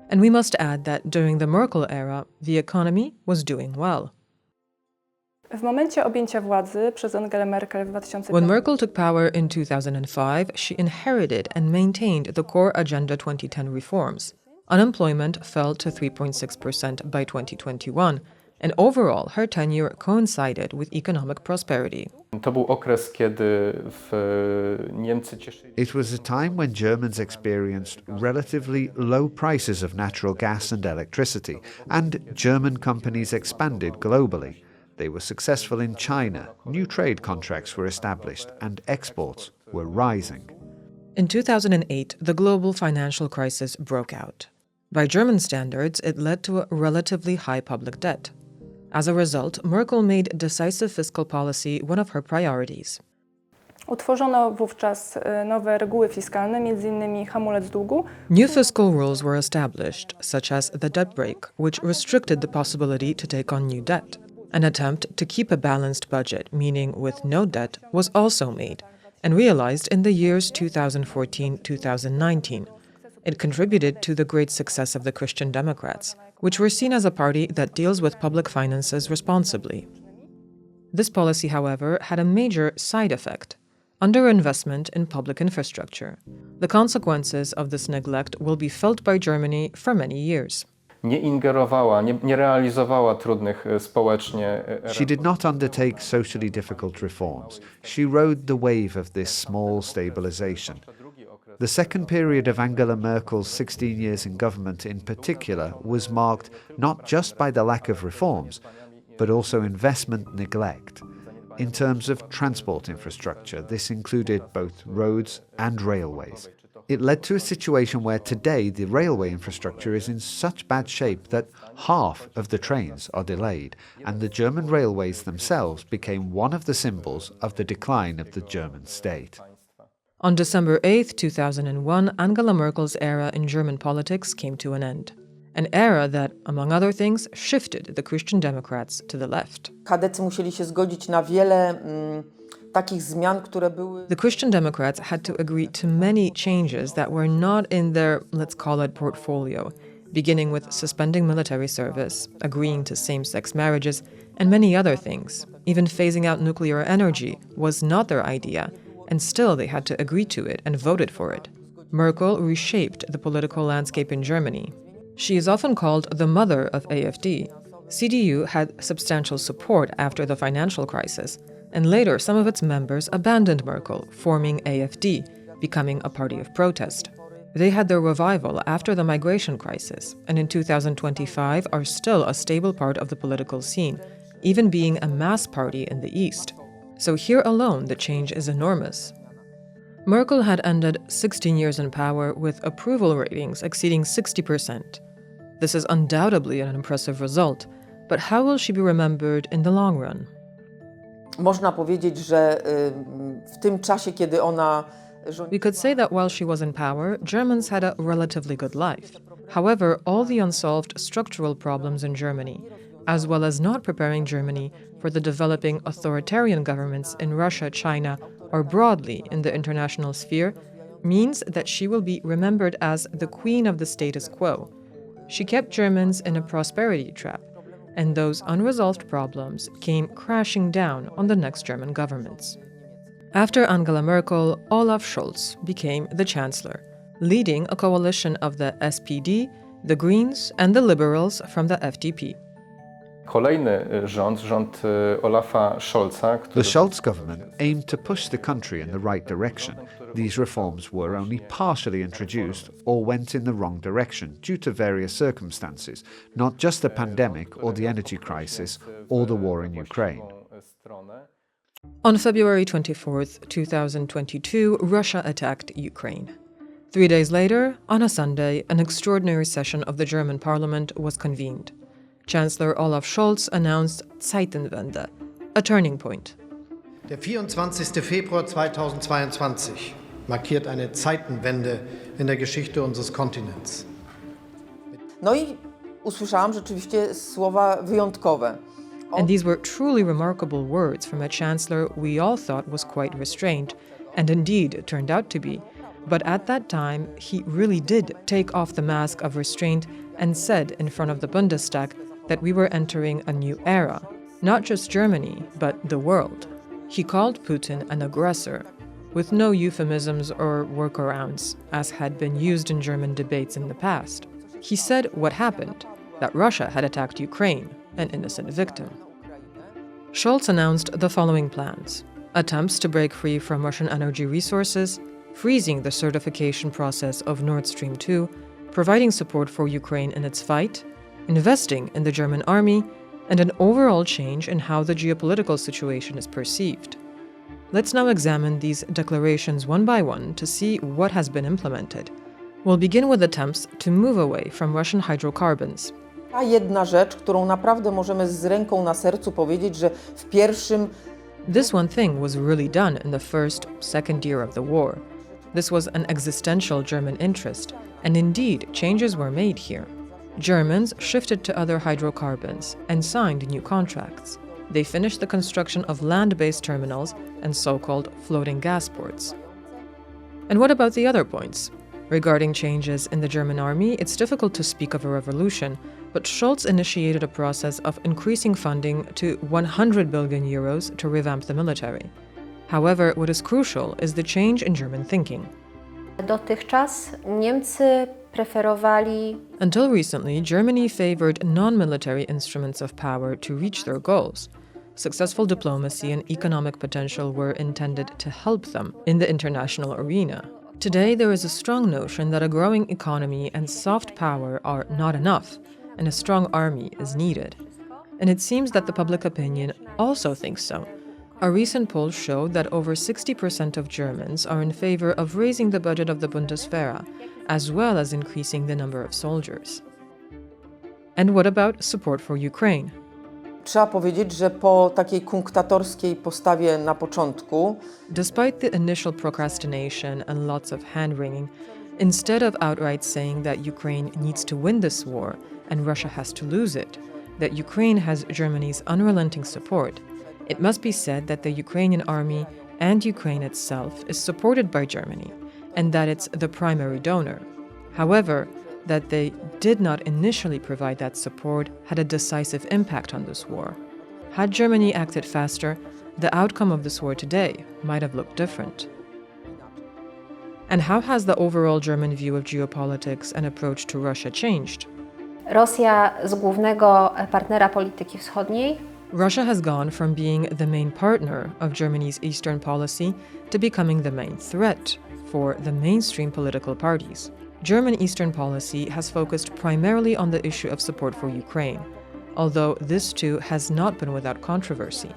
Speaker 1: And we must add that during the Merkel era, the economy was doing well.
Speaker 8: W momencie objęcia władzy przez Angelę Merkel w 2005
Speaker 1: When Merkel took power in 2005, she inherited and maintained the core Agenda 2010 reforms. Unemployment fell to 3.6% by 2021, and overall her tenure coincided with economic prosperity.
Speaker 6: To był okres, kiedy Niemcy cieszyli...
Speaker 2: It was a time when Germans experienced relatively low prices of natural gas and electricity, and German companies expanded globally. They were successful in China, new trade contracts were established, and exports were rising.
Speaker 1: In 2008, the global financial crisis broke out. By German standards, it led to a relatively high public debt. As a result, Merkel made decisive fiscal policy one of her priorities.
Speaker 8: utworzono wówczas nowe reguły fiskalne, m.in. hamulec długu.
Speaker 1: New fiscal rules were established, such as the debt brake, which restricted the possibility to take on new debt. An attempt to keep a balanced budget, meaning with no debt, was also made and realized in the years 2014-2019. It contributed to the great success of the Christian Democrats, which were seen as a party that deals with public finances responsibly. This policy, however, had a major side effect: underinvestment in public infrastructure. The consequences of this neglect will be felt by Germany for many years.
Speaker 6: Nie ingerowała, nie realizowała trudnych społecznie.
Speaker 2: She did not undertake socially difficult reforms. She rode the wave of this small stabilization. The second period of Angela Merkel's 16 years in government in particular was marked not just by the lack of reforms, but also investment neglect. In terms of transport infrastructure, this included both roads and railways. It led to a situation where today the railway infrastructure is in such bad shape that half of the trains are delayed, and the German railways themselves became one of the symbols of the decline of the German state.
Speaker 1: On December 8, 2001, Angela Merkel's era in German politics came to an end. An era that, among other things, shifted the Christian Democrats to the left.
Speaker 4: Kadecy musieli się zgodzić na wiele takich zmian, które były...
Speaker 1: The Christian Democrats had to agree to many changes that were not in their, let's call it, portfolio, beginning with suspending military service, agreeing to same-sex marriages, and many other things. Even phasing out nuclear energy was not their idea, and still they had to agree to it and voted for it. Merkel reshaped the political landscape in Germany. She is often called the mother of AfD. CDU had substantial support after the financial crisis, and later some of its members abandoned Merkel, forming AfD, becoming a party of protest. They had their revival after the migration crisis, and in 2025 are still a stable part of the political scene, even being a mass party in the East. So here alone the change is enormous. Merkel had ended 16 years in power with approval ratings exceeding 60%. This is undoubtedly an impressive result, but how will she be remembered in the long run?
Speaker 4: Można powiedzieć, że w tym czasie, kiedy ona
Speaker 1: We could say that while she was in power, Germans had a relatively good life. However, all the unsolved structural problems in Germany, as well as not preparing Germany for the developing authoritarian governments in Russia, China, or broadly in the international sphere, means that she will be remembered as the queen of the status quo. She kept Germans in a prosperity trap, and those unresolved problems came crashing down on the next German governments. After Angela Merkel, Olaf Scholz became the chancellor, leading a coalition of the SPD, the Greens, and the Liberals from the FDP.
Speaker 6: Kolejny rząd Olafa Scholza,
Speaker 2: The
Speaker 6: który
Speaker 2: Scholz government aimed to push the country in the right direction. These reforms were only partially introduced or went in the wrong direction due to various circumstances, not just the pandemic or the energy crisis or the war in Ukraine.
Speaker 1: On February 24th, 2022, Russia attacked Ukraine. 3 days later, on a Sunday, an extraordinary session of the German parliament was convened. Chancellor Olaf Scholz announced Zeitenwende, a turning point.
Speaker 10: Der 24. Februar 2022 markiert eine Zeitenwende in der Geschichte unseres Kontinents.
Speaker 4: No i usłyszałam rzeczywiście słowa wyjątkowe.
Speaker 1: And these were truly remarkable words from a chancellor we all thought was quite restrained, and indeed it turned out to be. But at that time, he really did take off the mask of restraint and said in front of the Bundestag that we were entering a new era, not just Germany, but the world. He called Putin an aggressor, with no euphemisms or workarounds, as had been used in German debates in the past. He said what happened, that Russia had attacked Ukraine, an innocent victim. Scholz announced the following plans: attempts to break free from Russian energy resources, freezing the certification process of Nord Stream 2, providing support for Ukraine in its fight, investing in the German army, and an overall change in how the geopolitical situation is perceived. Let's now examine these declarations one by one to see what has been implemented. We'll begin with attempts to move away from Russian hydrocarbons.
Speaker 4: Ta jedna rzecz, którą naprawdę możemy z ręką na sercu powiedzieć, że w pierwszym
Speaker 1: This one thing was really done in the second year of the war. This was an existential German interest, and indeed changes were made here. Germans shifted to other hydrocarbons and signed new contracts. They finished the construction of land-based terminals and so-called floating gas ports. And what about the other points? Regarding changes in the German army, it's difficult to speak of a revolution, but Scholz initiated a process of increasing funding to 100 billion euros to revamp the military. However, what is crucial is the change in German thinking.
Speaker 9: Dotychczas Niemcy preferowali
Speaker 1: Until recently, Germany favored non-military instruments of power to reach their goals. Successful diplomacy and economic potential were intended to help them in the international arena. Today, there is a strong notion that a growing economy and soft power are not enough, and a strong army is needed. And it seems that the public opinion also thinks so. A recent poll showed that over 60% of Germans are in favor of raising the budget of the Bundeswehr, as well as increasing the number of soldiers. And what about support for Ukraine?
Speaker 4: trzeba powiedzieć, że po takiej kunktatorskiej postawie na początku,
Speaker 1: Despite the initial procrastination and lots of hand-wringing, instead of outright saying that Ukraine needs to win this war and Russia has to lose it, that Ukraine has Germany's unrelenting support, it must be said that the Ukrainian army and Ukraine itself is supported by Germany, and that it's the primary donor. However, that they did not initially provide that support had a decisive impact on this war. Had Germany acted faster, the outcome of this war today might have looked different. And how has the overall German view of geopolitics and approach to Russia changed?
Speaker 9: Rosja z głównego partnera polityki wschodniej
Speaker 1: Russia has gone from being the main partner of Germany's Eastern policy to becoming the main threat for the mainstream political parties. German Eastern policy has focused primarily on the issue of support for Ukraine, although this too has not been without controversy.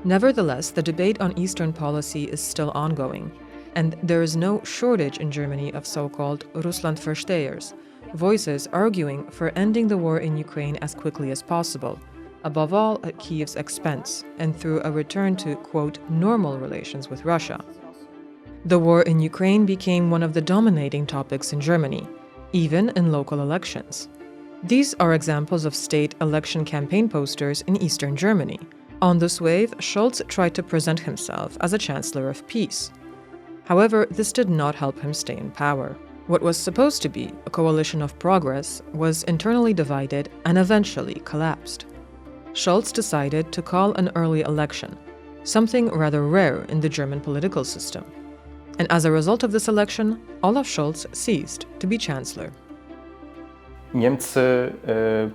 Speaker 1: Nevertheless, the debate on Eastern policy is still ongoing, and there is no shortage in Germany of so-called Russlandverstehers, voices arguing for ending the war in Ukraine as quickly as possible, above all at Kyiv's expense and through a return to, quote, normal relations with Russia. The war in Ukraine became one of the dominating topics in Germany, even in local elections. These are examples of state election campaign posters in Eastern Germany. On this wave, Scholz tried to present himself as a chancellor of peace. However, this did not help him stay in power. What was supposed to be a coalition of progress was internally divided and eventually collapsed. Scholz decided to call an early election, something rather rare in the German political system. And as a result of this election, Olaf Scholz ceased to be chancellor.
Speaker 6: Niemcy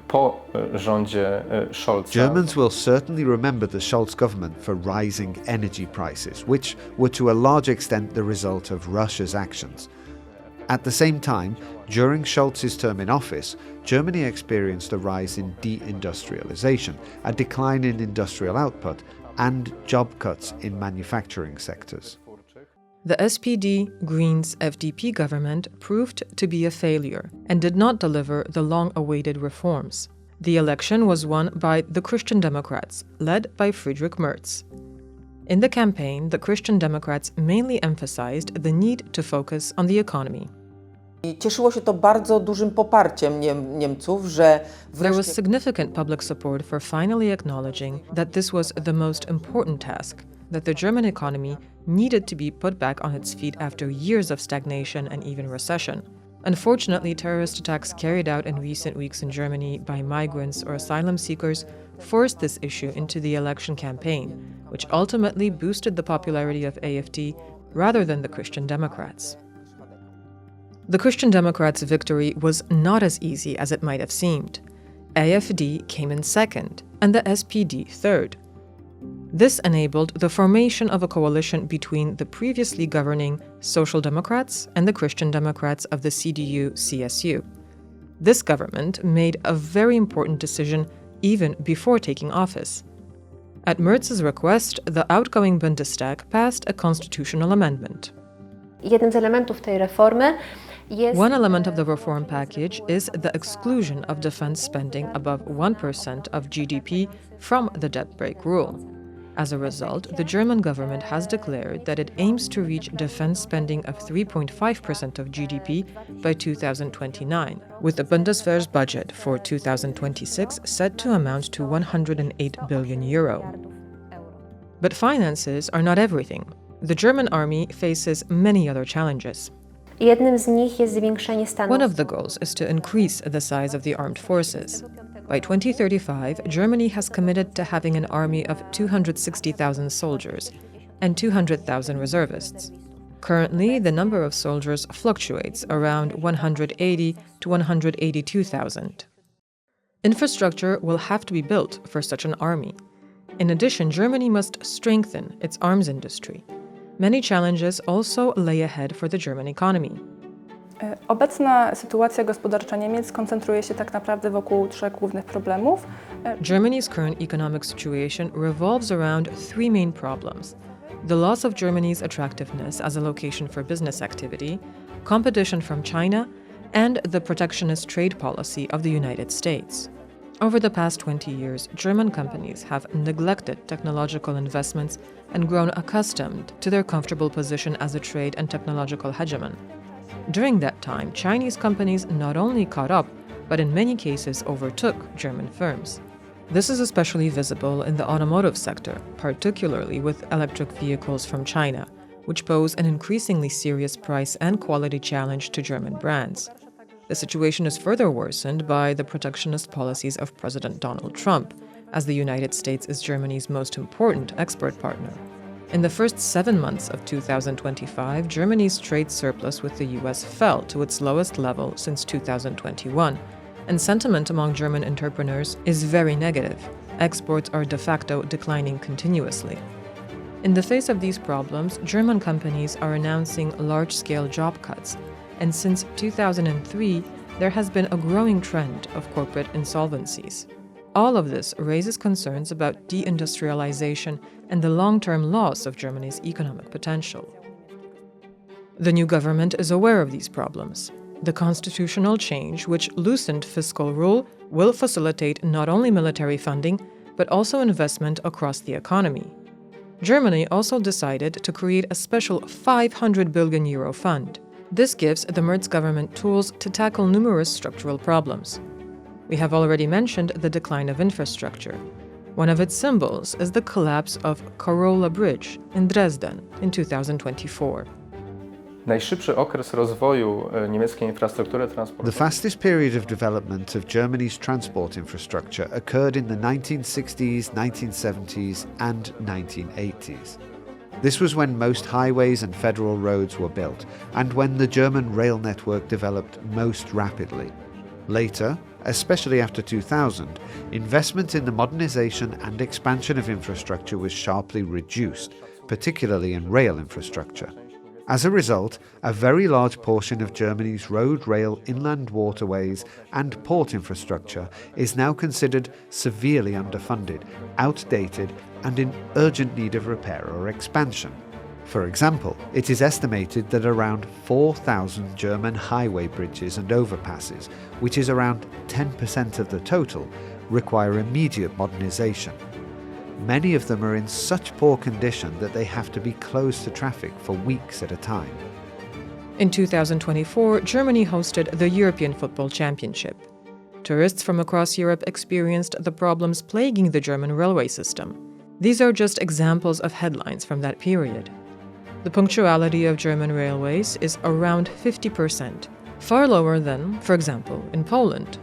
Speaker 6: po rządzie Scholza.
Speaker 2: Germans will certainly remember the Scholz government for rising energy prices, which were to a large extent the result of Russia's actions. At the same time, during Scholz's term in office, Germany experienced a rise in deindustrialization, a decline in industrial output, and job cuts in manufacturing sectors.
Speaker 1: The SPD, Greens, FDP government proved to be a failure and did not deliver the long-awaited reforms. The election was won by the Christian Democrats, led by Friedrich Mertz. In the campaign, the Christian Democrats mainly emphasized the need to focus on the economy.
Speaker 4: Cieszyło się to bardzo dużym poparciem Niemców, że
Speaker 1: There was significant public support for finally acknowledging that this was the most important task, that the German economy needed to be put back on its feet after years of stagnation and even recession. Unfortunately, terrorist attacks carried out in recent weeks in Germany by migrants or asylum seekers forced this issue into the election campaign, which ultimately boosted the popularity of AfD rather than the Christian Democrats. The Christian Democrats' victory was not as easy as it might have seemed. AfD came in second, and the SPD third. This enabled the formation of a coalition between the previously governing Social Democrats and the Christian Democrats of the CDU-CSU. This government made a very important decision even before taking office. At Merz's request, the outgoing Bundestag passed a constitutional amendment.
Speaker 9: Jednym z elementów tej reformy jest
Speaker 1: One element of the reform package is the exclusion of defense spending above 1% of GDP from the debt brake rule. As a result, the German government has declared that it aims to reach defense spending of 3.5% of GDP by 2029, with the Bundeswehr's budget for 2026 set to amount to 108 billion euro. But finances are not everything. The German army faces many other challenges.
Speaker 9: jednym z nich jest zwiększenie stanów.
Speaker 1: One of the goals is to increase the size of the armed forces. By 2035, Germany has committed to having an army of 260,000 soldiers and 200,000 reservists. Currently, the number of soldiers fluctuates around 180 to 182,000. Infrastructure will have to be built for such an army. In addition, Germany must strengthen its arms industry. Many challenges also lay ahead for the German economy.
Speaker 8: Obecna sytuacja gospodarcza Niemiec koncentruje się tak naprawdę wokół trzech głównych problemów.
Speaker 1: Germany's current economic situation revolves around three main problems: the loss of Germany's attractiveness as a location for business activity, competition from China, and the protectionist trade policy of the United States. Over the past 20 years, German companies have neglected technological investments and grown accustomed to their comfortable position as a trade and technological hegemon. During that time, Chinese companies not only caught up, but in many cases overtook German firms. This is especially visible in the automotive sector, particularly with electric vehicles from China, which pose an increasingly serious price and quality challenge to German brands. The situation is further worsened by the protectionist policies of President Donald Trump, as the United States is Germany's most important export partner. In the first 7 months of 2025, Germany's trade surplus with the US fell to its lowest level since 2021, and sentiment among German entrepreneurs is very negative. Exports are de facto declining continuously. In the face of these problems, German companies are announcing large-scale job cuts, and since 2003, there has been a growing trend of corporate insolvencies. All of this raises concerns about deindustrialization and the long-term loss of Germany's economic potential. The new government is aware of these problems. the constitutional change, which loosened fiscal rule, will facilitate not only military funding, but also investment across the economy. Germany also decided to create a special 500 billion euro fund. This gives the Mertz government tools to tackle numerous structural problems. We have already mentioned the decline of infrastructure. One of its symbols is the collapse of Kohl Bridge in Dresden in 2024.
Speaker 6: Najszybszy okres rozwoju niemieckiej infrastruktury
Speaker 2: The
Speaker 6: transportowej.
Speaker 2: fastest period of development of Germany's transport infrastructure occurred in the 1960s, 1970s, and 1980s. This was when most highways and federal roads were built, and when the German rail network developed most rapidly. Later, especially after 2000, investment in the modernization and expansion of infrastructure was sharply reduced, particularly in rail infrastructure. As a result, a very large portion of Germany's road, rail, inland waterways, and port infrastructure is now considered severely underfunded, outdated, and in urgent need of repair or expansion. For example, it is estimated that around 4,000 German highway bridges and overpasses, which is around 10% of the total, require immediate modernization. Many of them are in such poor condition that they have to be closed to traffic for weeks at a time.
Speaker 1: In 2024, Germany hosted the European Football Championship. Tourists from across Europe experienced the problems plaguing the German railway system. These are just examples of headlines from that period. The punctuality of German railways is around 50%, far lower than, for example, in Poland.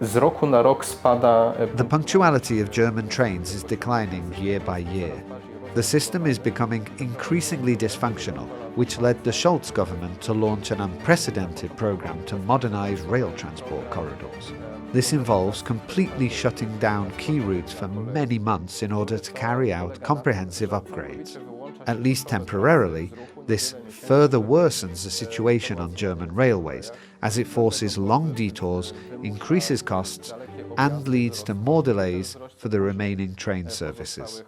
Speaker 6: Z roku na rok spada.
Speaker 2: The punctuality of German trains is declining year by year. The system is becoming increasingly dysfunctional, which led the Scholz government to launch an unprecedented program to modernize rail transport corridors. This involves completely shutting down key routes for many months in order to carry out comprehensive upgrades. At least temporarily, this further worsens the situation on German railways, as it forces long detours, increases costs, and leads to more delays for the remaining train services.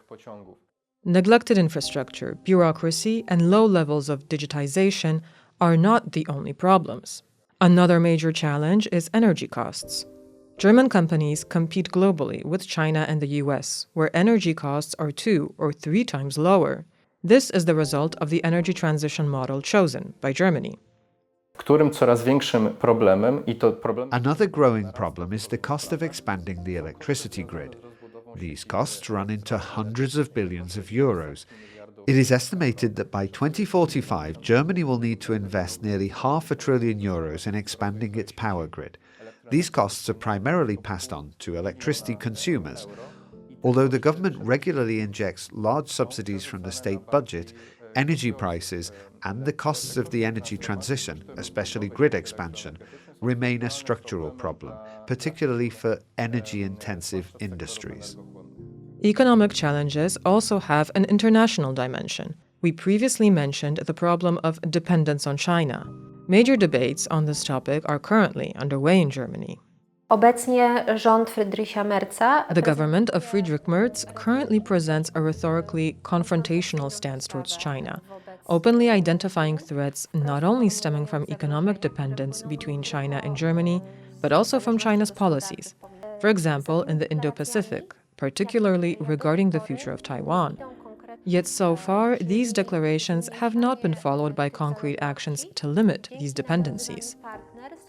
Speaker 1: Neglected infrastructure, bureaucracy, and low levels of digitization are not the only problems. Another major challenge is energy costs. German companies compete globally with China and the US, where energy costs are 2 or 3 times lower. This is the result of the energy transition model chosen by Germany.
Speaker 6: Którym coraz większym problemem i to problem.
Speaker 2: Another growing problem is the cost of expanding the electricity grid. These costs run into hundreds of billions of euros. It is estimated that by 2045, Germany will need to invest nearly €500 billion in expanding its power grid. These costs are primarily passed on to electricity consumers. Although the government regularly injects large subsidies from the state budget, energy prices and the costs of the energy transition, especially grid expansion, remain a structural problem, particularly for energy-intensive industries.
Speaker 1: Economic challenges also have an international dimension. We previously mentioned the problem of dependence on China. Major debates on this topic are currently underway in Germany.
Speaker 9: Obecnie rząd Friedricha Merza.
Speaker 1: The government of Friedrich Mertz currently presents a rhetorically confrontational stance towards China, openly identifying threats not only stemming from economic dependence between China and Germany, but also from China's policies. For example, in the Indo-Pacific, particularly regarding the future of Taiwan. Yet so far, these declarations have not been followed by concrete actions to limit these dependencies.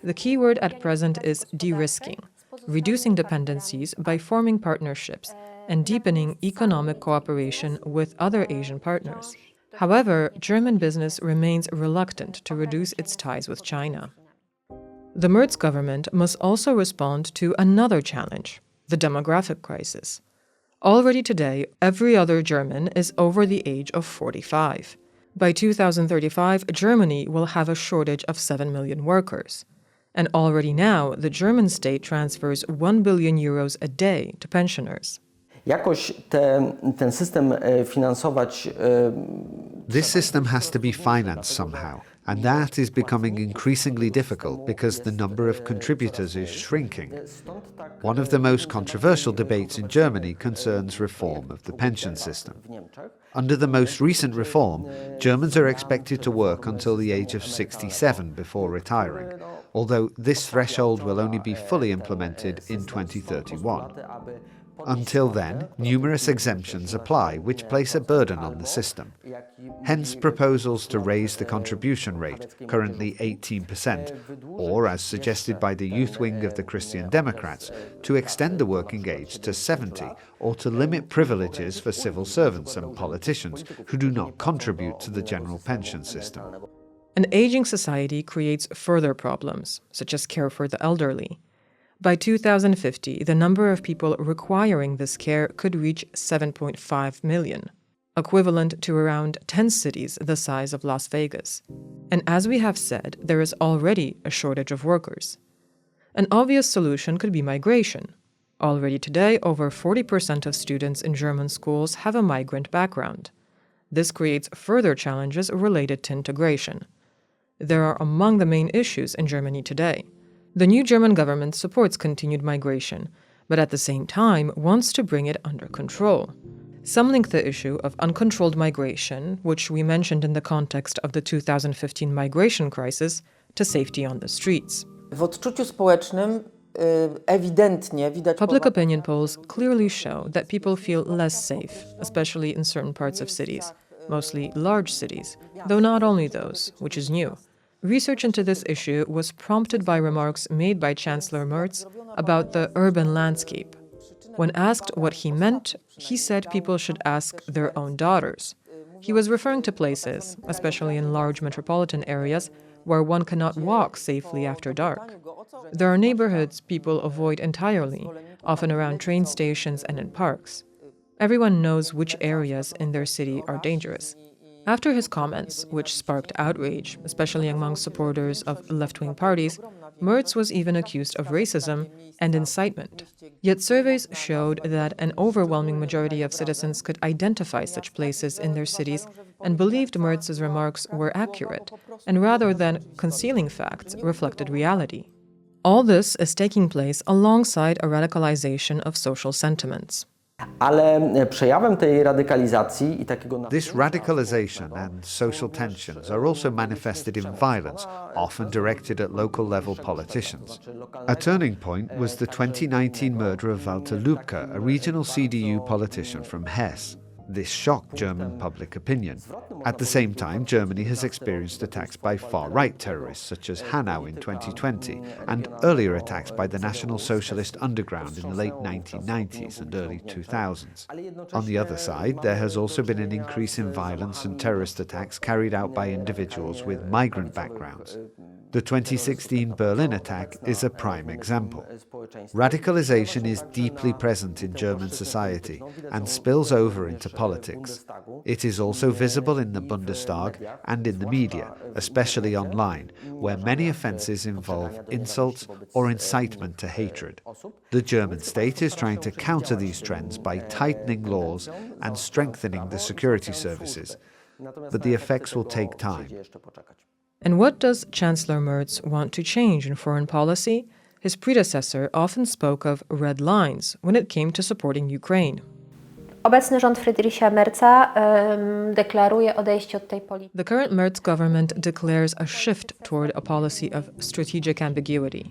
Speaker 1: The key word at present is de-risking, reducing dependencies by forming partnerships and deepening economic cooperation with other Asian partners. However, German business remains reluctant to reduce its ties with China. The Mertz government must also respond to another challenge, the demographic crisis. Already today, every other German is over the age of 45. By 2035, Germany will have a shortage of 7 million workers. And already now, the German state transfers €1 billion a day to pensioners.
Speaker 5: Jakoś ten system finansować.
Speaker 2: This system has to be financed somehow, And that is becoming increasingly difficult because the number of contributors is shrinking. One of the most controversial debates in Germany concerns reform of the pension system. Under the most recent reform, Germans are expected to work until the age of 67 before retiring, although this threshold will only be fully implemented in 2031. Until then, numerous exemptions apply, which place a burden on the system. Hence proposals to raise the contribution rate, currently 18%, or, as suggested by the youth wing of the Christian Democrats, to extend the working age to 70, or to limit privileges for civil servants and politicians who do not contribute to the general pension system.
Speaker 1: An aging society creates further problems, such as care for the elderly. By 2050, the number of people requiring this care could reach 7.5 million, equivalent to around 10 cities the size of Las Vegas. And as we have said, there is already a shortage of workers. An obvious solution could be migration. Already today, over 40% of students in German schools have a migrant background. This creates further challenges related to integration. They are among the main issues in Germany today. The new German government supports continued migration, but at the same time wants to bring it under control. Some link the issue of uncontrolled migration, which we mentioned in the context of the 2015 migration crisis, to safety on the streets.
Speaker 4: W odczuciu społecznym ewidentnie widać...
Speaker 1: Public opinion polls clearly show that people feel less safe, especially in certain parts of cities, mostly large cities, though not only those, which is new. Research into this issue was prompted by remarks made by Chancellor Mertz about the urban landscape. When asked what he meant, he said people should ask their own daughters. He was referring to places, especially in large metropolitan areas, where one cannot walk safely after dark. There are neighborhoods people avoid entirely, often around train stations and in parks. Everyone knows which areas in their city are dangerous. After his comments, which sparked outrage, especially among supporters of left-wing parties, Mertz was even accused of racism and incitement. Yet surveys showed that an overwhelming majority of citizens could identify such places in their cities and believed Mertz's remarks were accurate, and rather than concealing facts, reflected reality. All this is taking place alongside a radicalization of social sentiments.
Speaker 5: Ale przejawem tej radykalizacji i takiego...
Speaker 2: This radicalization and social tensions are also manifested in violence, often directed at local level politicians. A turning point was the 2019 murder of Walter Lübcke, a regional CDU politician from Hesse. This shocked German public opinion. At the same time, Germany has experienced attacks by far-right terrorists, such as Hanau in 2020, and earlier attacks by the National Socialist underground in the late 1990s and early 2000s. On the other side, there has also been an increase in violence and terrorist attacks carried out by individuals with migrant backgrounds. The 2016 Berlin attack is a prime example. Radicalization is deeply present in German society and spills over into politics. It is also visible in the Bundestag and in the media, especially online, where many offences involve insults or incitement to hatred. The German state is trying to counter these trends by tightening laws and strengthening the security services, but the effects will take time.
Speaker 1: And what does Chancellor Mertz want to change in foreign policy? His predecessor often spoke of red lines when it came to supporting Ukraine.
Speaker 9: Obecny rząd Friedricha Merza deklaruje odejście od tej polityki.
Speaker 1: The current Mertz government declares a shift toward a policy of strategic ambiguity.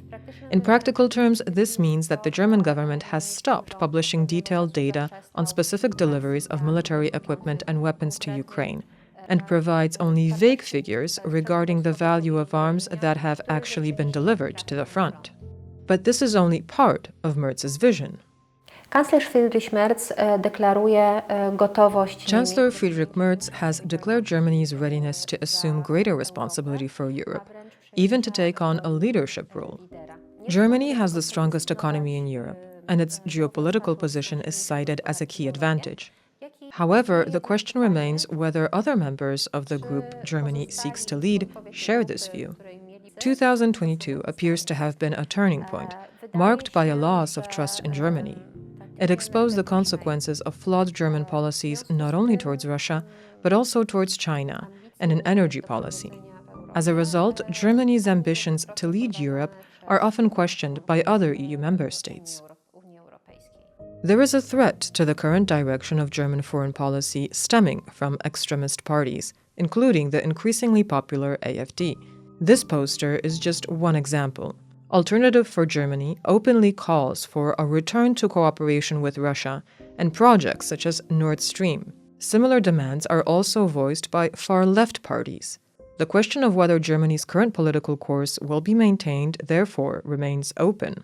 Speaker 1: In practical terms, this means that the German government has stopped publishing detailed data on specific deliveries of military equipment and weapons to Ukraine, and provides only vague figures regarding the value of arms that have actually been delivered to the front. But this is only part of Mertz's vision.
Speaker 9: Kanclerz Friedrich Merz deklaruje gotowość.
Speaker 1: Chancellor Friedrich Merz has declared Germany's readiness to assume greater responsibility for Europe, even to take on a leadership role. Germany has the strongest economy in Europe, and its geopolitical position is cited as a key advantage. However, the question remains whether other members of the group Germany seeks to lead share this view. 2022 appears to have been a turning point, marked by a loss of trust in Germany. It exposed the consequences of flawed German policies not only towards Russia, but also towards China and in energy policy. As a result, Germany's ambitions to lead Europe are often questioned by other EU member states. There is a threat to the current direction of German foreign policy stemming from extremist parties, including the increasingly popular AfD. This poster is just one example. Alternative for Germany openly calls for a return to cooperation with Russia and projects such as Nord Stream. Similar demands are also voiced by far-left parties. The question of whether Germany's current political course will be maintained, therefore, remains open.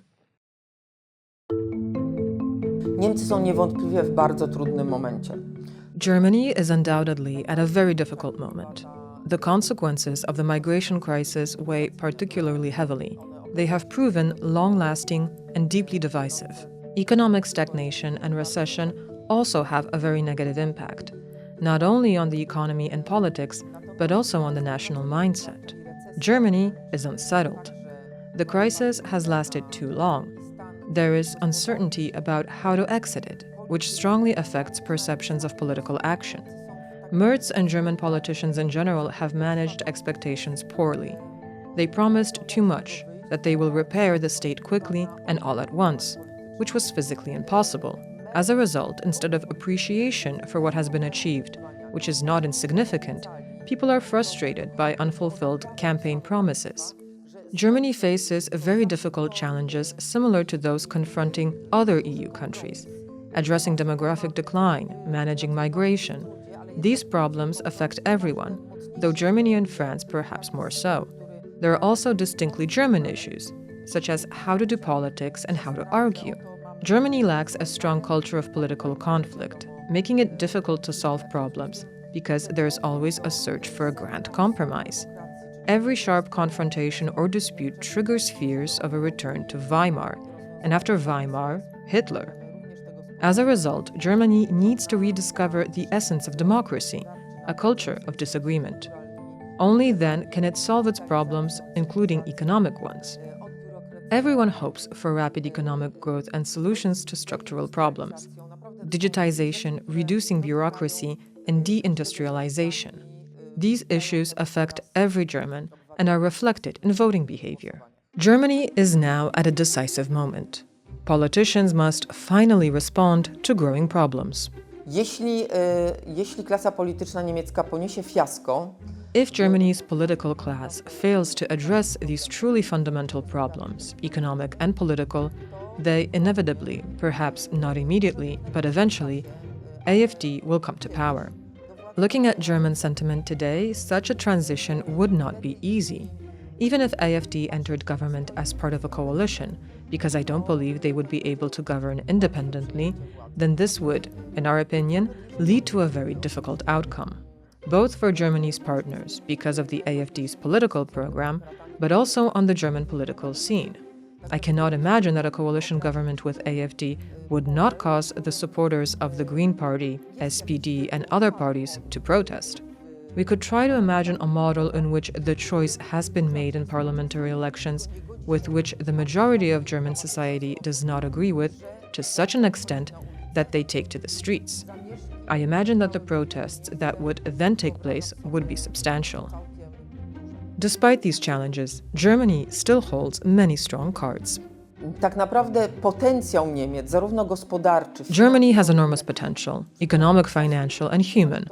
Speaker 4: Niemcy są niewątpliwie w bardzo trudnym momencie.
Speaker 1: Germany is undoubtedly at a very difficult moment. The consequences of the migration crisis weigh particularly heavily. They have proven long-lasting and deeply divisive. Economic stagnation and recession also have a very negative impact, not only on the economy and politics, but also on the national mindset. Germany is unsettled. The crisis has lasted too long. There is uncertainty about how to exit it, which strongly affects perceptions of political action. Mertz and German politicians in general have managed expectations poorly. They promised too much, that they will repair the state quickly and all at once, which was physically impossible. As a result, instead of appreciation for what has been achieved, which is not insignificant, people are frustrated by unfulfilled campaign promises. Germany faces very difficult challenges similar to those confronting other EU countries, addressing demographic decline, managing migration. These problems affect everyone, though Germany and France perhaps more so. There are also distinctly German issues, such as how to do politics and how to argue. Germany lacks a strong culture of political conflict, making it difficult to solve problems, because there is always a search for a grand compromise. Every sharp confrontation or dispute triggers fears of a return to Weimar, and after Weimar, Hitler. As a result, Germany needs to rediscover the essence of democracy, a culture of disagreement. Only then can it solve its problems, including economic ones. Everyone hopes for rapid economic growth and solutions to structural problems: digitization, reducing bureaucracy, and deindustrialization. These issues affect every German and are reflected in voting behavior. Germany is now at a decisive moment. Politicians must finally respond to growing problems.
Speaker 4: Jeśli klasa polityczna niemiecka poniesie fiasko,
Speaker 1: if Germany's political class fails to address these truly fundamental problems, economic and political, they inevitably, perhaps not immediately, but eventually, AfD will come to power. Looking at German sentiment today, such a transition would not be easy, even if AfD entered government as part of a coalition, because I don't believe they would be able to govern independently, then this would, in our opinion, lead to a very difficult outcome, both for Germany's partners because of the AfD's political program, but also on the German political scene. I cannot imagine that a coalition government with AfD would not cause the supporters of the Green Party, SPD, and other parties to protest. We could try to imagine a model in which the choice has been made in parliamentary elections with which the majority of German society does not agree with, to such an extent that they take to the streets. I imagine that the protests that would then take place would be substantial. Despite these challenges, Germany still holds many strong cards.
Speaker 4: Tak naprawdę potencjał Niemiec, zarówno gospodarczy,
Speaker 1: Germany has enormous potential, economic, financial, and human.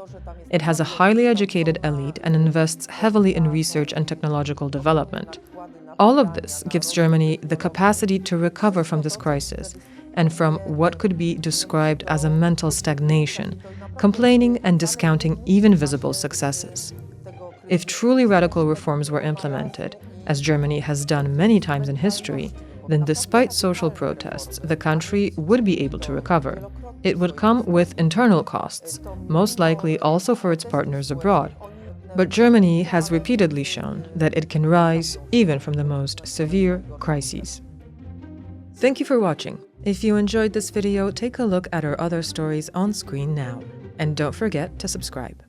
Speaker 1: It has a highly educated elite and invests heavily in research and technological development. All of this gives Germany the capacity to recover from this crisis and from what could be described as a mental stagnation, complaining and discounting even visible successes. If truly radical reforms were implemented, as Germany has done many times in history, then despite social protests, the country would be able to recover. It would come with internal costs, most likely also for its partners abroad. But Germany has repeatedly shown that it can rise even from the most severe crises. Thank you for watching. If you enjoyed this video, take a look at our other stories on screen now. And don't forget to subscribe.